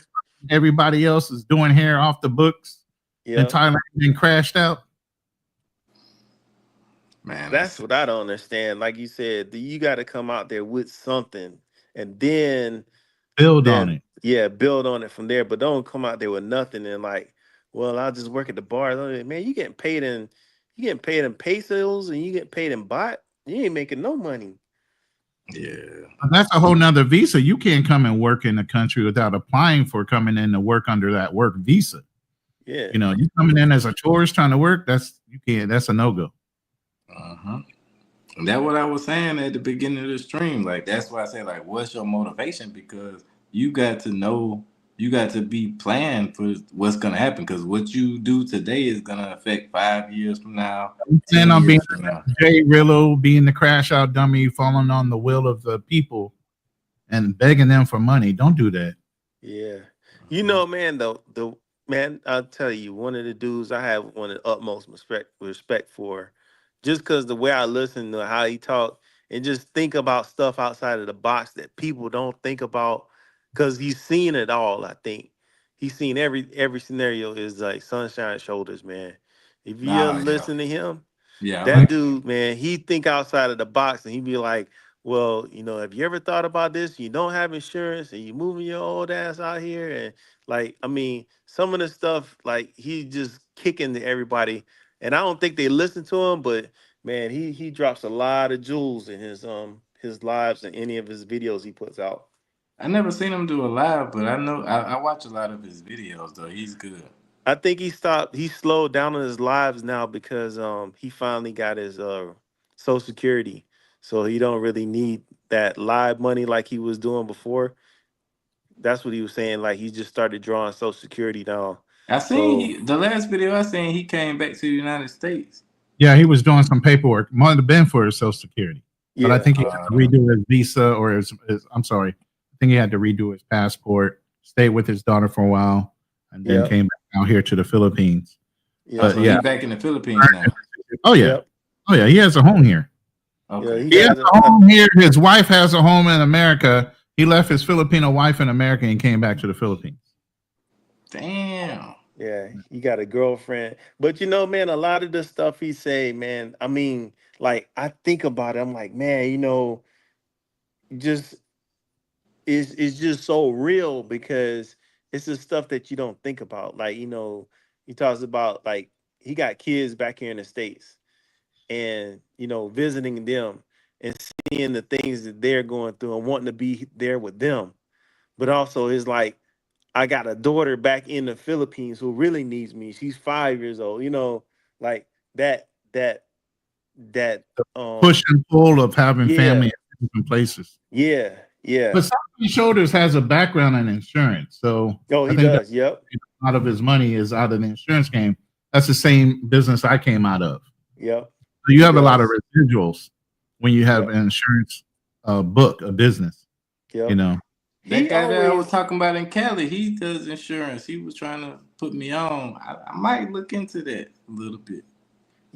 Everybody else is doing hair off the books in Yeah, Thailand and crashed out. Man, that's what I don't understand. Like you said, you got to come out there with something, and then Build on it. Yeah, build on it from there. But don't come out there with nothing and like, well, I'll just work at the bar. Man, you getting paid in pesos, and you get paid in baht. You ain't making no money. Yeah. But that's a whole nother visa. You can't come and work in the country without applying for coming in to work under that work visa. Yeah, You know, you coming in as a tourist trying to work, that's a no-go. Uh-huh. And that's what I was saying at the beginning of the stream. Like, that's why I say, like, what's your motivation? Because you got to know, you got to be planned for what's gonna happen. Because what you do today is gonna affect 5 years from now. Plan 10 on being years from now. Jay Rillo, being the crash out dummy, falling on the will of the people and begging them for money. Don't do that. yeah. You know, man, the man, I'll tell you, one of the dudes I have one of the utmost respect for, just because the way I listen to how he talk and just think about stuff outside of the box that people don't think about, because he's seen it all. I think he's seen every scenario is like sunshine shoulders, man. If you Ah, ever yeah. listen to him, Yeah. that dude, man, he think outside of the box, and he be like, well, have you ever thought about this? You don't have insurance and you moving your old ass out here. And like, I mean, some of the stuff, like he just kicking to everybody. And I don't think they listen to him, but man, he drops a lot of jewels in his lives and any of his videos he puts out. I never seen him do a live, but I know I watch a lot of his videos though. He's good. I think he slowed down on his lives now because he finally got his Social Security. So he don't really need that live money like he was doing before. That's what he was saying. Like he just started drawing Social Security now. I seen So the last video I seen, he came back to the United States. Yeah, he was doing some paperwork. Might have been for his Social Security. But I yeah, think he had to redo his visa or his I'm sorry. I think he had to redo his passport, stay with his daughter for a while, and then Yep. came back out here to the Philippines. yeah, But So yeah. he's back in the Philippines now. Oh yeah. Yep. Oh yeah. He has a home here. Okay. He has a home here. His wife has a home in America. He left his Filipino wife in America and came back to the Philippines. Damn. Yeah, he got a girlfriend. But man, a lot of the stuff he say, man, I mean, like I think about it, I'm like, man, just it's just so real because it's the stuff that you don't think about. Like, he talks about like he got kids back here in the States and visiting them and seeing the things that they're going through and wanting to be there with them. But also it's like I got a daughter back in the Philippines who really needs me. She's 5 years old. Like that Push and pull of having yeah. family in different places. Yeah. But Simon Shoulders has a background in insurance, so Oh, I he think does. Yep. a lot of his money is out of the insurance game. That's the same business I came out of. Yep. So you have a lot of Yes. residuals when you have Yep. an insurance book, a business. Yep. You know, That He guy that I was always, talking about in Cali, he does insurance. He was trying to put me on. I might look into that a little bit.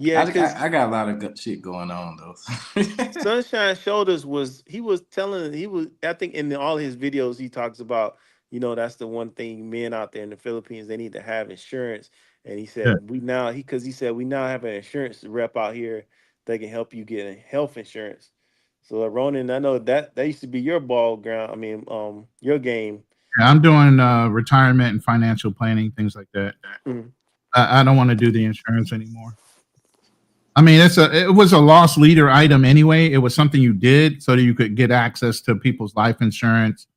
yeah, because I got a lot of shit going on though. Sunshine Shoulders was I think in all his videos he talks about, that's the one thing men out there in the Philippines, they need to have insurance. And he yeah. said he said we now have an insurance rep out here that can help you get health insurance. So Ronan, I know that used to be your ball ground. I mean, your game. Yeah, I'm doing retirement and financial planning, things like that. Mhm. I don't want to do the insurance anymore. I mean, it was a loss leader item anyway. It was something you did so that you could get access to people's life insurance,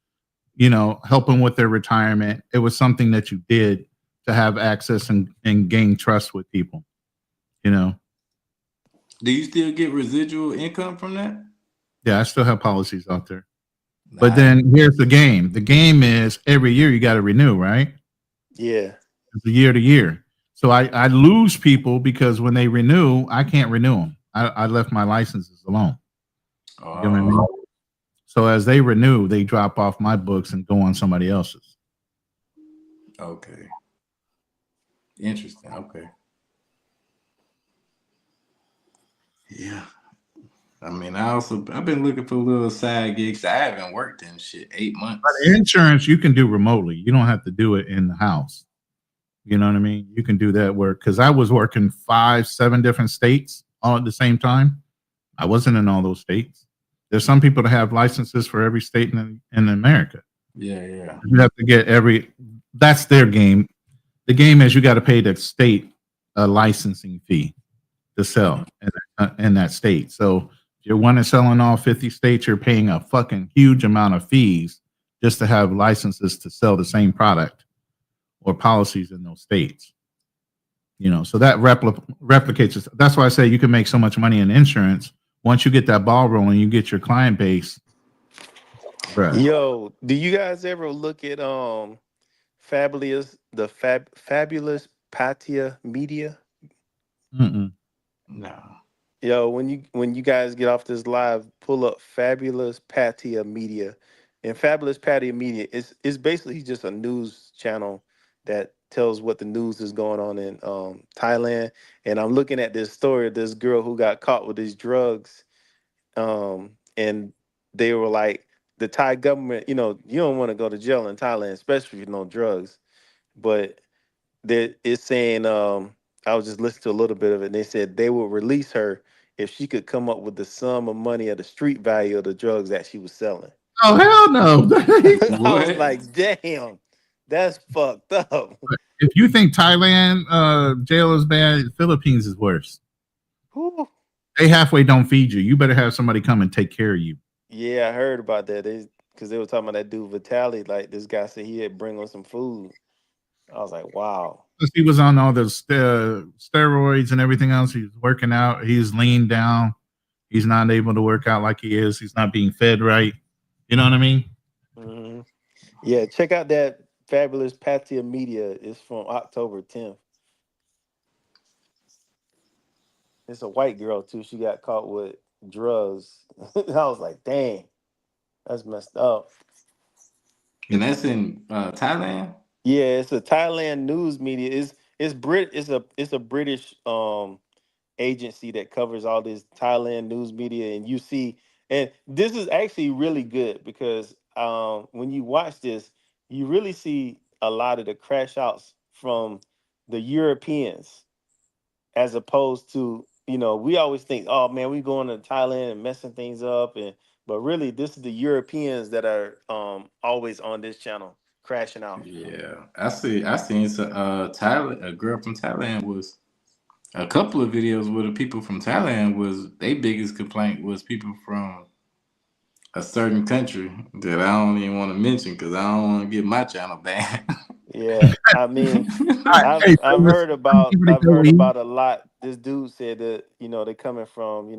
help them with their retirement. It was something that you did to have access and gain trust with people, Do you still get residual income from that? Yeah, I still have policies out there. But then here's the game. The game is every year you got to renew, right? Yeah. It's a year to year. So I lose people because when they renew, I can't renew them. I left my licenses alone. You know what I mean? So as they renew, they drop off my books and go on somebody else's. Okay. Interesting. Okay. Yeah. I mean, I've been looking for little side gigs. I haven't worked in shit 8 months. But insurance you can do remotely. You don't have to do it in the house. You know what I mean? You can do that work because I was working 5-7 different states all at the same time. I wasn't in all those states. There's some people that have licenses for every state in America. Yeah. You have to get that's their game. The game is you got to pay the state a licensing fee to sell in that state. So if you're one that's selling all 50 states, you're paying a fucking huge amount of fees just to have licenses to sell the same product or policies in those states. So that replicates it. That's why I say you can make so much money in insurance. Once you get that ball rolling, you get your client base. Bruh. Yo, do you guys ever look at Fabulous Patia Media? Mm-mm. No. Yo, when you guys get off this live, pull up Fabulous Patia Media. And Fabulous Patia Media is basically just a news channel that tells what the news is going on in Thailand. And I'm looking at this story of this girl who got caught with these drugs. And they were like, the Thai government, you don't want to go to jail in Thailand, especially if you know drugs. But it's saying, I was just listening to a little bit of it, and they said they would release her if she could come up with the sum of money or the street value of the drugs that she was selling. Oh, hell no. I was like, damn, that's fucked up. If you think Thailand jail is bad, Philippines is worse. Whew. They halfway don't feed you. You better have somebody come and take care of you. Yeah, I heard about that. Because they were talking about that dude Vitaly. Like, this guy said he had bring on some food. I was like, wow. He was on all the steroids and everything else. He's working out. He's leaned down. He's not able to work out like he is. He's not being fed right. You know what I mean? Mm-hmm. Yeah, check out that Fabulous Patia Media. It's from October 10th. It's a white girl, too. She got caught with drugs. I was like, dang, that's messed up. And that's in Thailand? Yeah, it's a Thailand news media. It's a British agency that covers all this Thailand news media, and you see, and this is actually really good because when you watch this, you really see a lot of the crash outs from the Europeans, as opposed to, we always think, oh man, we going to Thailand and messing things up, but really this is the Europeans that are always on this channel crashing out. Yeah. I seen some Thailand, a girl from Thailand was a couple of videos where the people from Thailand was their biggest complaint was people from a certain country that I don't even want to mention because I don't want to get my channel banned. Yeah, I mean, I've heard about a lot. This dude said that they're coming from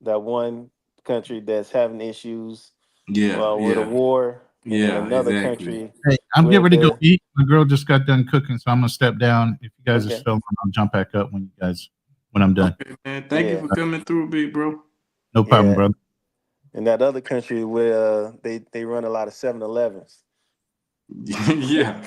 that one country that's having issues with a war, and then Yeah, another exactly. country. Hey, I'm getting with ready to go the eat. My girl just got done cooking, so I'm gonna step down. If you guys are okay, still on, I'll jump back up when I'm done. Okay, man. Thank you yeah, for coming through, big bro. No problem, yeah. brother. In that other country where they run a lot of 7-Elevens. Yeah.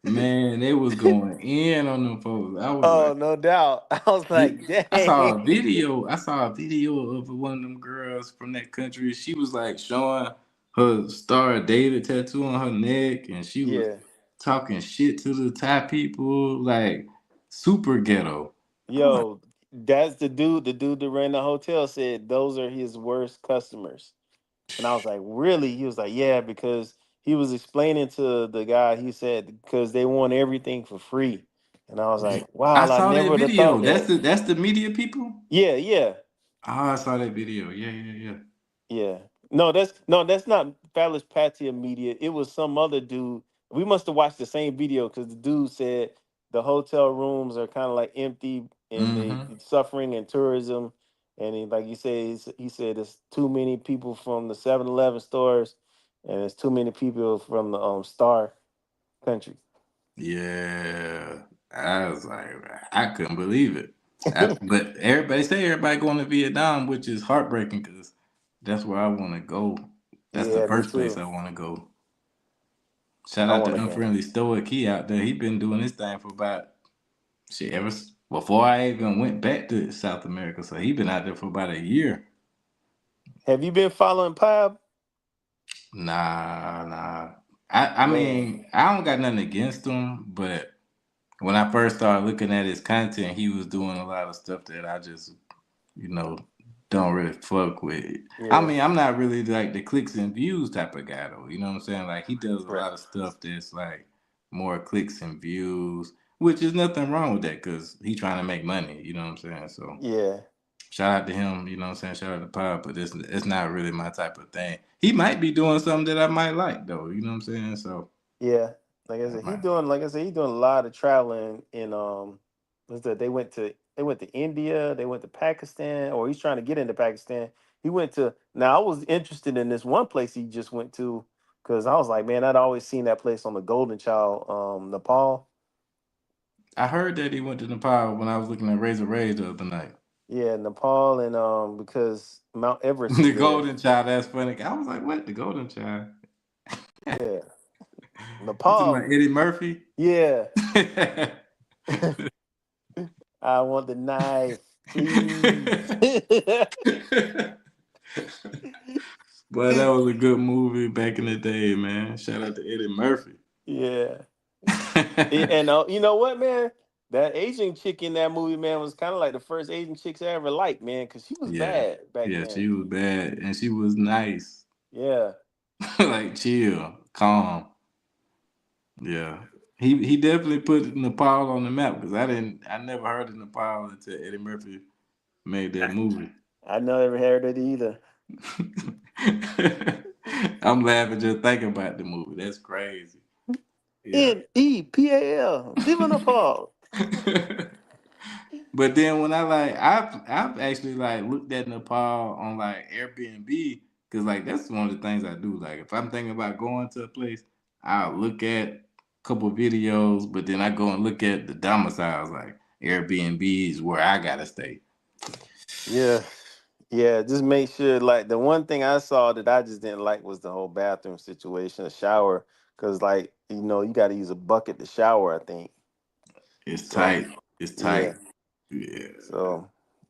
Man, they was going in on them folks. I was Oh, like, no doubt. I was like, I saw dang. a video. I saw a video of one of them girls from that country. She was like showing her Star of David tattoo on her neck, and she was Yeah. talking shit to the Thai people, like super ghetto. I'm like, Yo, that's the dude. The dude that ran the hotel said those are his worst customers. And I was like, really? He was like, yeah, because he was explaining to the guy, he said, because they want everything for free. And I was like, I wow, I saw never that would have thought video. That's that. the media people. Yeah, yeah, Oh, I saw that video. Yeah, yeah, yeah. yeah. No, that's not Phallus Patia Media. It was some other dude. We must have watched the same video because the dude said the hotel rooms are kind of like empty and they Mm-hmm. suffering in tourism. And he, like you say, he said it's too many people from the 7-Eleven stores and it's too many people from the Star country. Yeah, I was like, I couldn't believe it. But everybody going to Vietnam, which is heartbreaking because that's where I want to go. That's the Yeah, me first place too. I want to go. Shout I out want to to go. Unfriendly Stoic. He out there. He been doing this thing for about shit before I even went back to South America. So he been out there for about a year. Have you been following Pab? Nah. I Man, mean, I don't got nothing against him, but when I first started looking at his content, he was doing a lot of stuff that I just, you know, don't really fuck with. I yeah, mean, I'm not really like the clicks and views type of guy though. You know what I'm saying? Like he does a right. lot of stuff that's like more clicks and views, which is nothing wrong with that because he trying to make money. You know what I'm saying? So Yeah, shout out to him. You know what I'm saying? Shout out to Pop, but it's not really my type of thing. He might be doing something that I might like though. You know what I'm saying? So yeah. Like I I said, might. he's doing a lot of traveling in what's that? They went to India, they went to Pakistan, or he's trying to get into Pakistan. He went to now I was interested in this one place he just went to because I was like, man, I'd always seen that place on the Golden Child, Nepal. I heard that he went to Nepal when I was looking at Razor Ray the other night. Yeah, Nepal and because Mount Everest is The there. Golden Child, that's funny. I was like, what? The Golden Child? Yeah. You talking about Nepal. Eddie Murphy? Yeah. I want the knife, please. But that was a good movie back in the day, man. Shout out to Eddie Murphy. Yeah. And you know what, man? That Asian chick in that movie, man, was kind of like the first Asian chicks I ever liked, man, because she was Yeah. bad back Yeah, then. she was bad and she was nice. Yeah. Like chill, calm. Yeah. He definitely put Nepal on the map because I never heard of Nepal until Eddie Murphy made that movie. I never heard it either. I'm laughing just thinking about the movie. That's crazy. Yeah. Nepal. Viva Nepal. But then when I've actually like looked at Nepal on like Airbnb because like that's one of the things I do. Like if I'm thinking about going to a place, I'll look at a couple videos, but then I go and look at the domiciles like Airbnb is where I gotta stay. Yeah. Yeah, just make sure. Like the one thing I saw that I just didn't like was the whole bathroom situation, the shower, because like you got to use a bucket to shower. I think It's so. tight. It's tight. Yeah. Yeah. So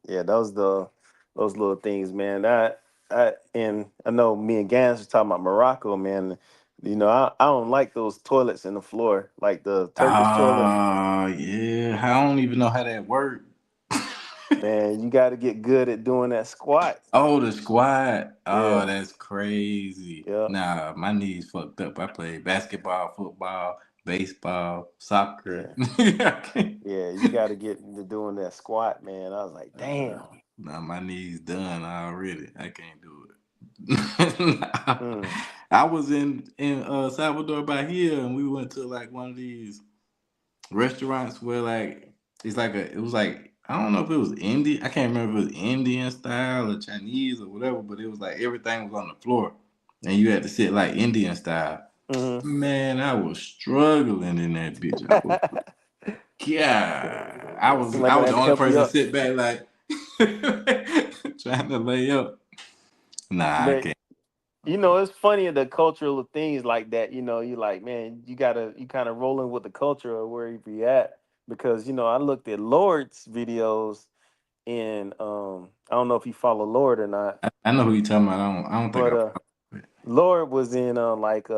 yeah, those little things, man. And I know me and Gans was talking about Morocco, man. I don't like those toilets in the floor, like the Turkish toilet. Oh yeah. I don't even know how that works. Man, you got to get good at doing that squat. Oh, the squat. Oh, Yeah. that's crazy. Yeah. Nah, my knees fucked up. I played basketball, football, baseball, soccer. Yeah. I can't- Yeah, you got to get into doing that squat, man. I was like, damn. Nah, my knees done already. I can't do it. Nah. Mm. I was in Salvador Bahia, and we went to like one of these restaurants where like it was like I don't know if it was Indian. I can't remember if it was Indian style or Chinese or whatever, but it was like everything was on the floor, and you had to sit like Indian style. Man, I was struggling in that bitch. I was, yeah, Somebody I gonna was have the to only help you person up. sit back like trying to lay up. Nah, I But can't. it's funny the cultural things like that. You like, man, you kind of rolling with the culture of where you be at because I looked at Lord's videos and I don't know if you follow Lord or not, I know who you talking about. I don't think but I. Lord was in like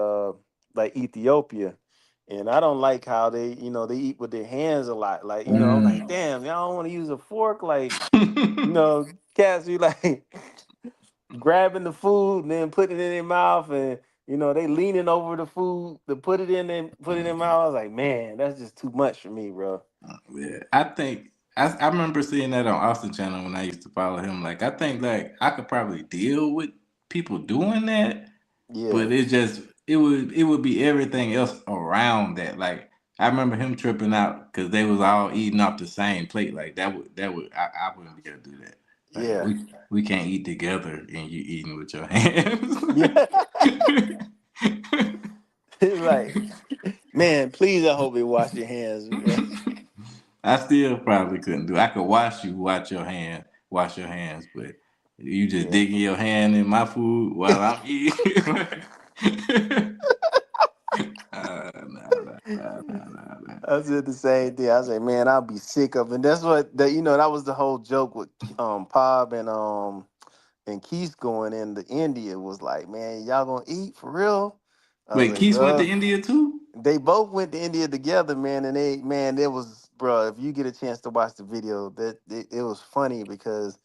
Ethiopia. And I don't like how they eat with their hands a lot. Like, I'm like, Mm. damn, y'all don't want to use a fork. Like, cats be like grabbing the food and then putting it in their mouth and they leaning over the food to put it in their mouth. I was like, man, that's just too much for me, bro. Yeah, I think I remember seeing that on Austin Channel when I used to follow him. Like, I think like I could probably deal with people doing that, Yeah. but it would be everything else around that. Like, I remember him tripping out because they was all eating off the same plate. Like that would I wouldn't be able to do that. Like Yeah. we can't eat together and you eating with your hands. Yeah. Like, man, please, I hope you wash your hands, man. I still probably couldn't do. I could watch you wash your hands, but you just Yeah. digging your hand in my food while I'm eating. Nah. I said the same thing. I said, man, I'll be sick of it. And that's what that was the whole joke with Pob and Keith going into India was like, man, y'all gonna eat for real? I was Wait, like, Keith went to bro, India too? they both went to India together, man, and there was, bro, if you get a chance to watch the video, that it was funny because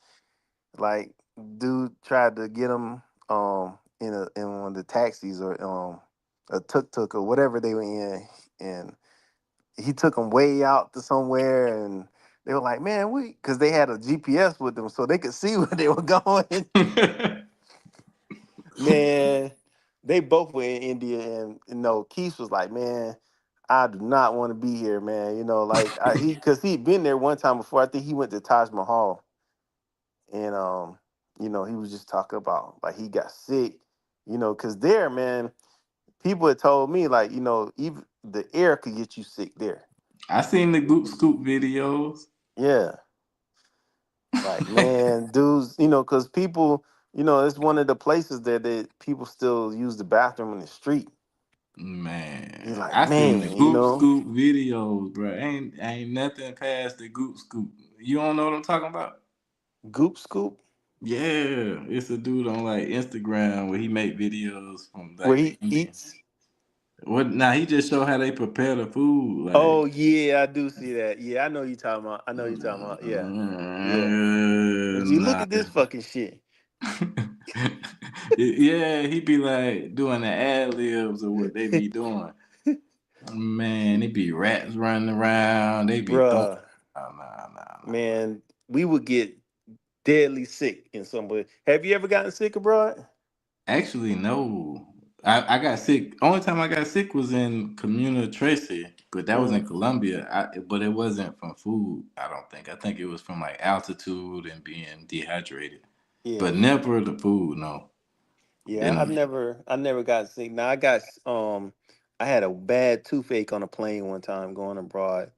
like dude tried to get him in one of the taxis or a tuk-tuk or whatever they were in, and he took them way out to somewhere, and they were like, man, because they had a GPS with them so they could see where they were going. Man, they both were in India, and Keith was like, man, I do not want to be here, man. Like because he'd been there one time before. I think he went to Taj Mahal, and he was just talking about like he got sick, because there, man, people had told me like, even the air could get you sick there. I seen the Goop Scoop videos. Yeah, like man, dudes, because people, it's one of the places there that people still use the bathroom in the street. You're Man, like, I seen the man, Goop Scoop videos, bro. Ain't nothing past the Goop Scoop. You don't know what I'm talking about? Goop Scoop, Yeah, it's a dude on like Instagram where he make videos from where like the he Indian. eats. What now? He just show how they prepare the food. Like, Oh yeah, I do see that. Yeah, I know you talking about. I know you talking about. Yeah, yeah. But you look nah. at this fucking shit. Yeah, he be like doing the ad libs of what they be doing. Man, it be rats running around. They be throwing. Bruh, Nah. man, we would get deadly sick in some way. Have you ever gotten sick abroad? Actually, no. I got sick. Only time I got sick was in Comuna Tracy, but that was in Mm, Colombia. But it wasn't from food. I don't think. I think it was from like altitude and being dehydrated. yeah, But never the food. No. yeah. And I never got sick. Now I had a bad toothache on a plane one time going abroad.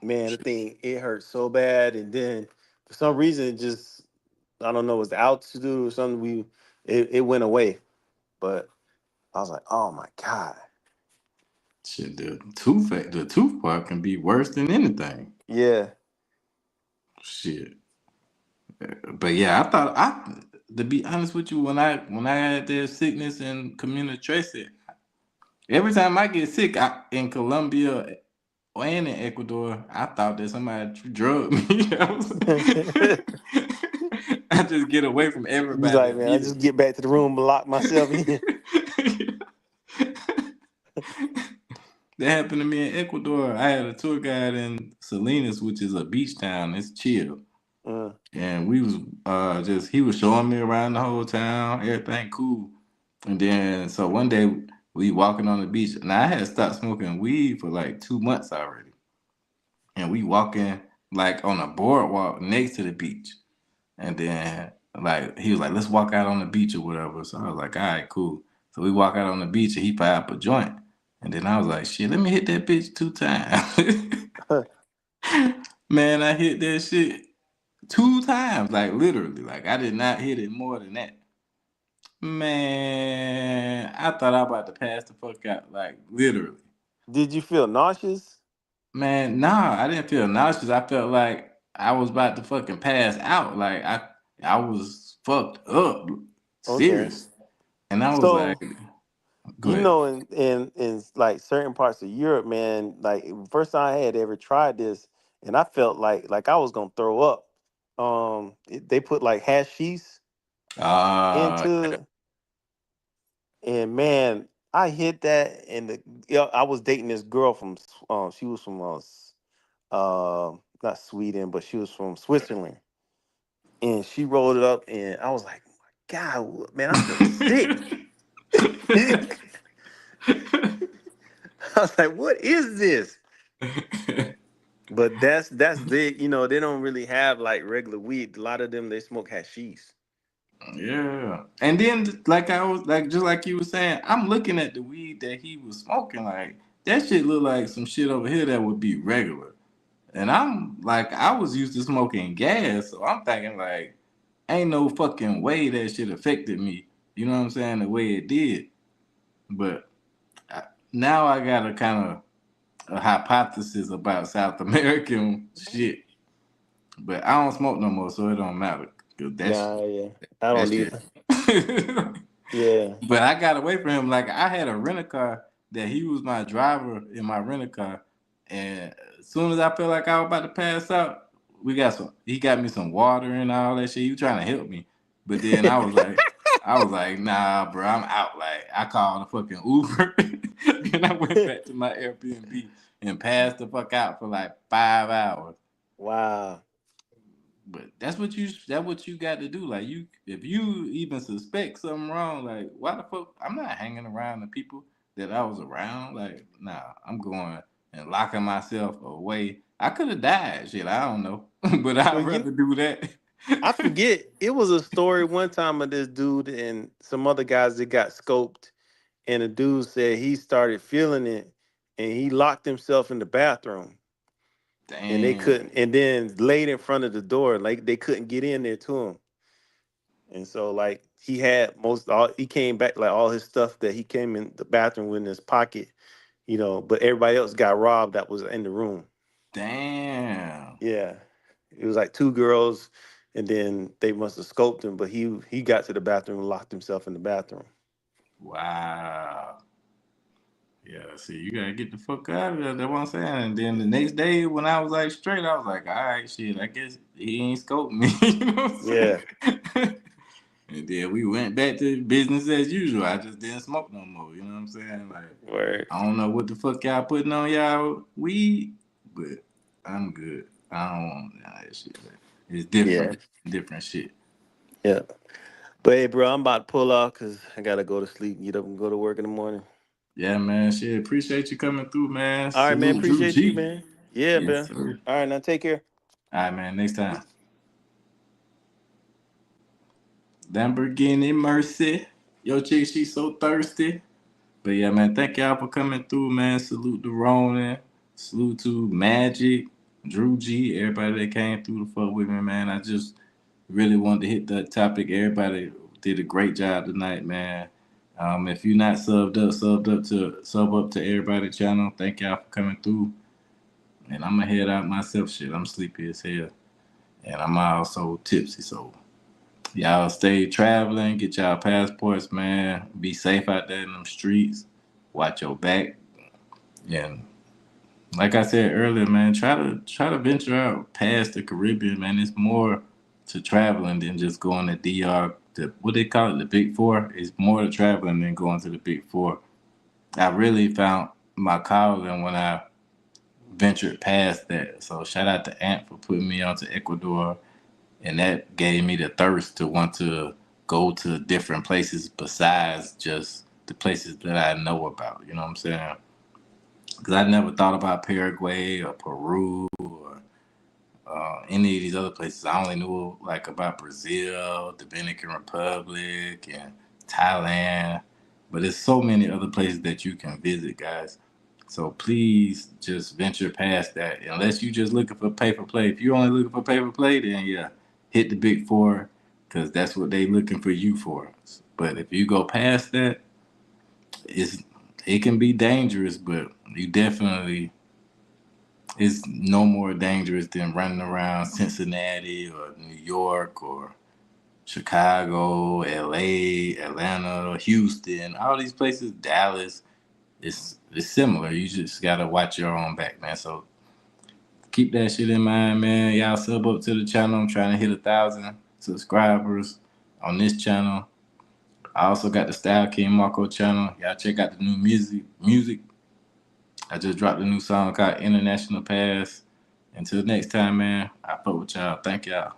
Man, the thing it hurt so bad, and then for some reason it just I don't know, it was the altitude or something. It went away, but I was like, oh my god, shit, the tooth part can be worse than anything. yeah. Shit. But yeah, I thought to be honest with you, when I had that sickness in Comuna Tracy, every time I get sick in Colombia and in Ecuador, I thought that somebody drugged me. I just get away from He's everybody like, man, I just immediately. get back to the room and lock myself in. That happened to me in Ecuador. I had a tour guide in Salinas, which is a beach town. It's chill. Mm, And we was he was showing me around the whole town, everything cool. And then so one day we walking on the beach. Now I had stopped smoking weed for like 2 months already. And we walking like on a boardwalk next to the beach. And then like he was like, let's walk out on the beach or whatever. So I was like, all right, cool. So we walk out on the beach and he fire up a joint. And then I was like, shit, let me hit that bitch 2 times. Man, I hit that shit 2 times, like literally. Like I did not hit it more than that. Man, I thought I was about to pass the fuck out, like literally. Did you feel nauseous? Man, nah, I didn't feel nauseous. I felt like I was about to fucking pass out. Like I was fucked up, Okay. serious. And I was So like, go ahead. in like certain parts of Europe, man, like first time I had ever tried this, and I felt like I was gonna throw up. They put like hashish into, and man, I hit that, and I was dating this girl from she was from not Sweden, but she was from Switzerland, and she rolled it up, and I was like, God, man, I feel sick. I was like, what is this? But that's the they don't really have like regular weed. A lot of them they smoke hashish. Yeah. And then like I was like just like you were saying, I'm looking at the weed that he was smoking, like that shit look like some shit over here that would be regular. And I'm like, I was used to smoking gas, so I'm thinking like, ain't no fucking way that shit affected me. You know what I'm saying? The way it did. But now I got a kind of a hypothesis about South American shit. But I don't smoke no more, so it don't matter. 'Cause Nah, yeah, I that don't either. shit. Yeah, But I got away from him. Like I had a rental car that he was my driver in my rental car, and as soon as I felt like I was about to pass out, he got me some water and all that shit. He was trying to help me, but then I was like, nah, bro, I'm out. Like I called a fucking Uber, and I went back to my Airbnb and passed the fuck out for like 5 hours. wow. But that's what you got to do. Like if you even suspect something wrong, like why the fuck I'm not hanging around the people that I was around. Like, nah, I'm going and locking myself away. I could have died, shit. I don't know. But I'd Well, rather do that. I forget. It was a story one time of this dude and some other guys that got scoped, and the dude said he started feeling it, and he locked himself in the bathroom, and they Damn. couldn't, and then laid in front of the door, like they couldn't get in there to him. And so like he came back like all his stuff that he came in the bathroom with in his pocket, but everybody else got robbed that was in the room. Damn. Yeah. It was like two girls, and then they must have scoped him, but he got to the bathroom and locked himself in the bathroom. Wow. Yeah, see, you gotta get the fuck out of there. That's what I'm saying. And then the next day when I was like straight, I was like, all right, shit, I guess he ain't scoping me. You know what I'm Yeah. saying? And then we went back to business as usual. I just didn't smoke no more. You know what I'm saying? Like, Word. I don't know what the fuck y'all putting on y'all weed, but I'm good. I don't want none of that shit. It's Yeah. different shit. Yeah. But hey, bro, I'm about to pull off because I gotta go to sleep, get up and go to work in the morning. Yeah, man. Shit, appreciate you coming through, man. All right, man. Salute Drew Appreciate you, G. man. Yeah, Yes, man. sir. All right, now take care. All right, man. Next time. Lamborghini Mercy. Yo, chick, she so thirsty. But yeah, man, thank y'all for coming through, man. Salute to Ronan. Salute to Magic, Drew G, everybody that came through the fuck with me, man. I just really wanted to hit that topic. Everybody did a great job tonight, man. If you're not sub up to everybody channel. Thank y'all for coming through. And I'm gonna head out myself. Shit, I'm sleepy as hell, and I'm also tipsy. So y'all stay traveling, get y'all passports, man. Be safe out there in them streets. Watch your back. And like I said earlier, man, try to venture out past the Caribbean, man. It's more to traveling than just going to DR. What they call it, the Big Four. It's more to traveling than going to the Big Four. I really found my calling when I ventured past that. So shout out to Ant for putting me onto Ecuador, and that gave me the thirst to want to go to different places besides just the places that I know about. You know what I'm saying? Because I never thought about Paraguay or Peru or any of these other places. I only knew like about Brazil, Dominican Republic, and Thailand. But there's so many other places that you can visit, guys. So please just venture past that. Unless you just looking for pay for play. If you're only looking for pay for play, then yeah, hit the big four because that's what they looking for you for. But if you go past that, it can be dangerous, but you definitely it's no more dangerous than running around Cincinnati or New York or Chicago, LA, Atlanta, Houston, all these places, Dallas. It's similar. You just gotta watch your own back, man. So keep that shit in mind, man. Y'all sub up to the channel. I'm trying to hit 1,000 subscribers on this channel. I also got the Style King Marco channel. Y'all check out the new music. I just dropped a new song called International Pass. Until next time, man, I fuck with y'all. Thank y'all.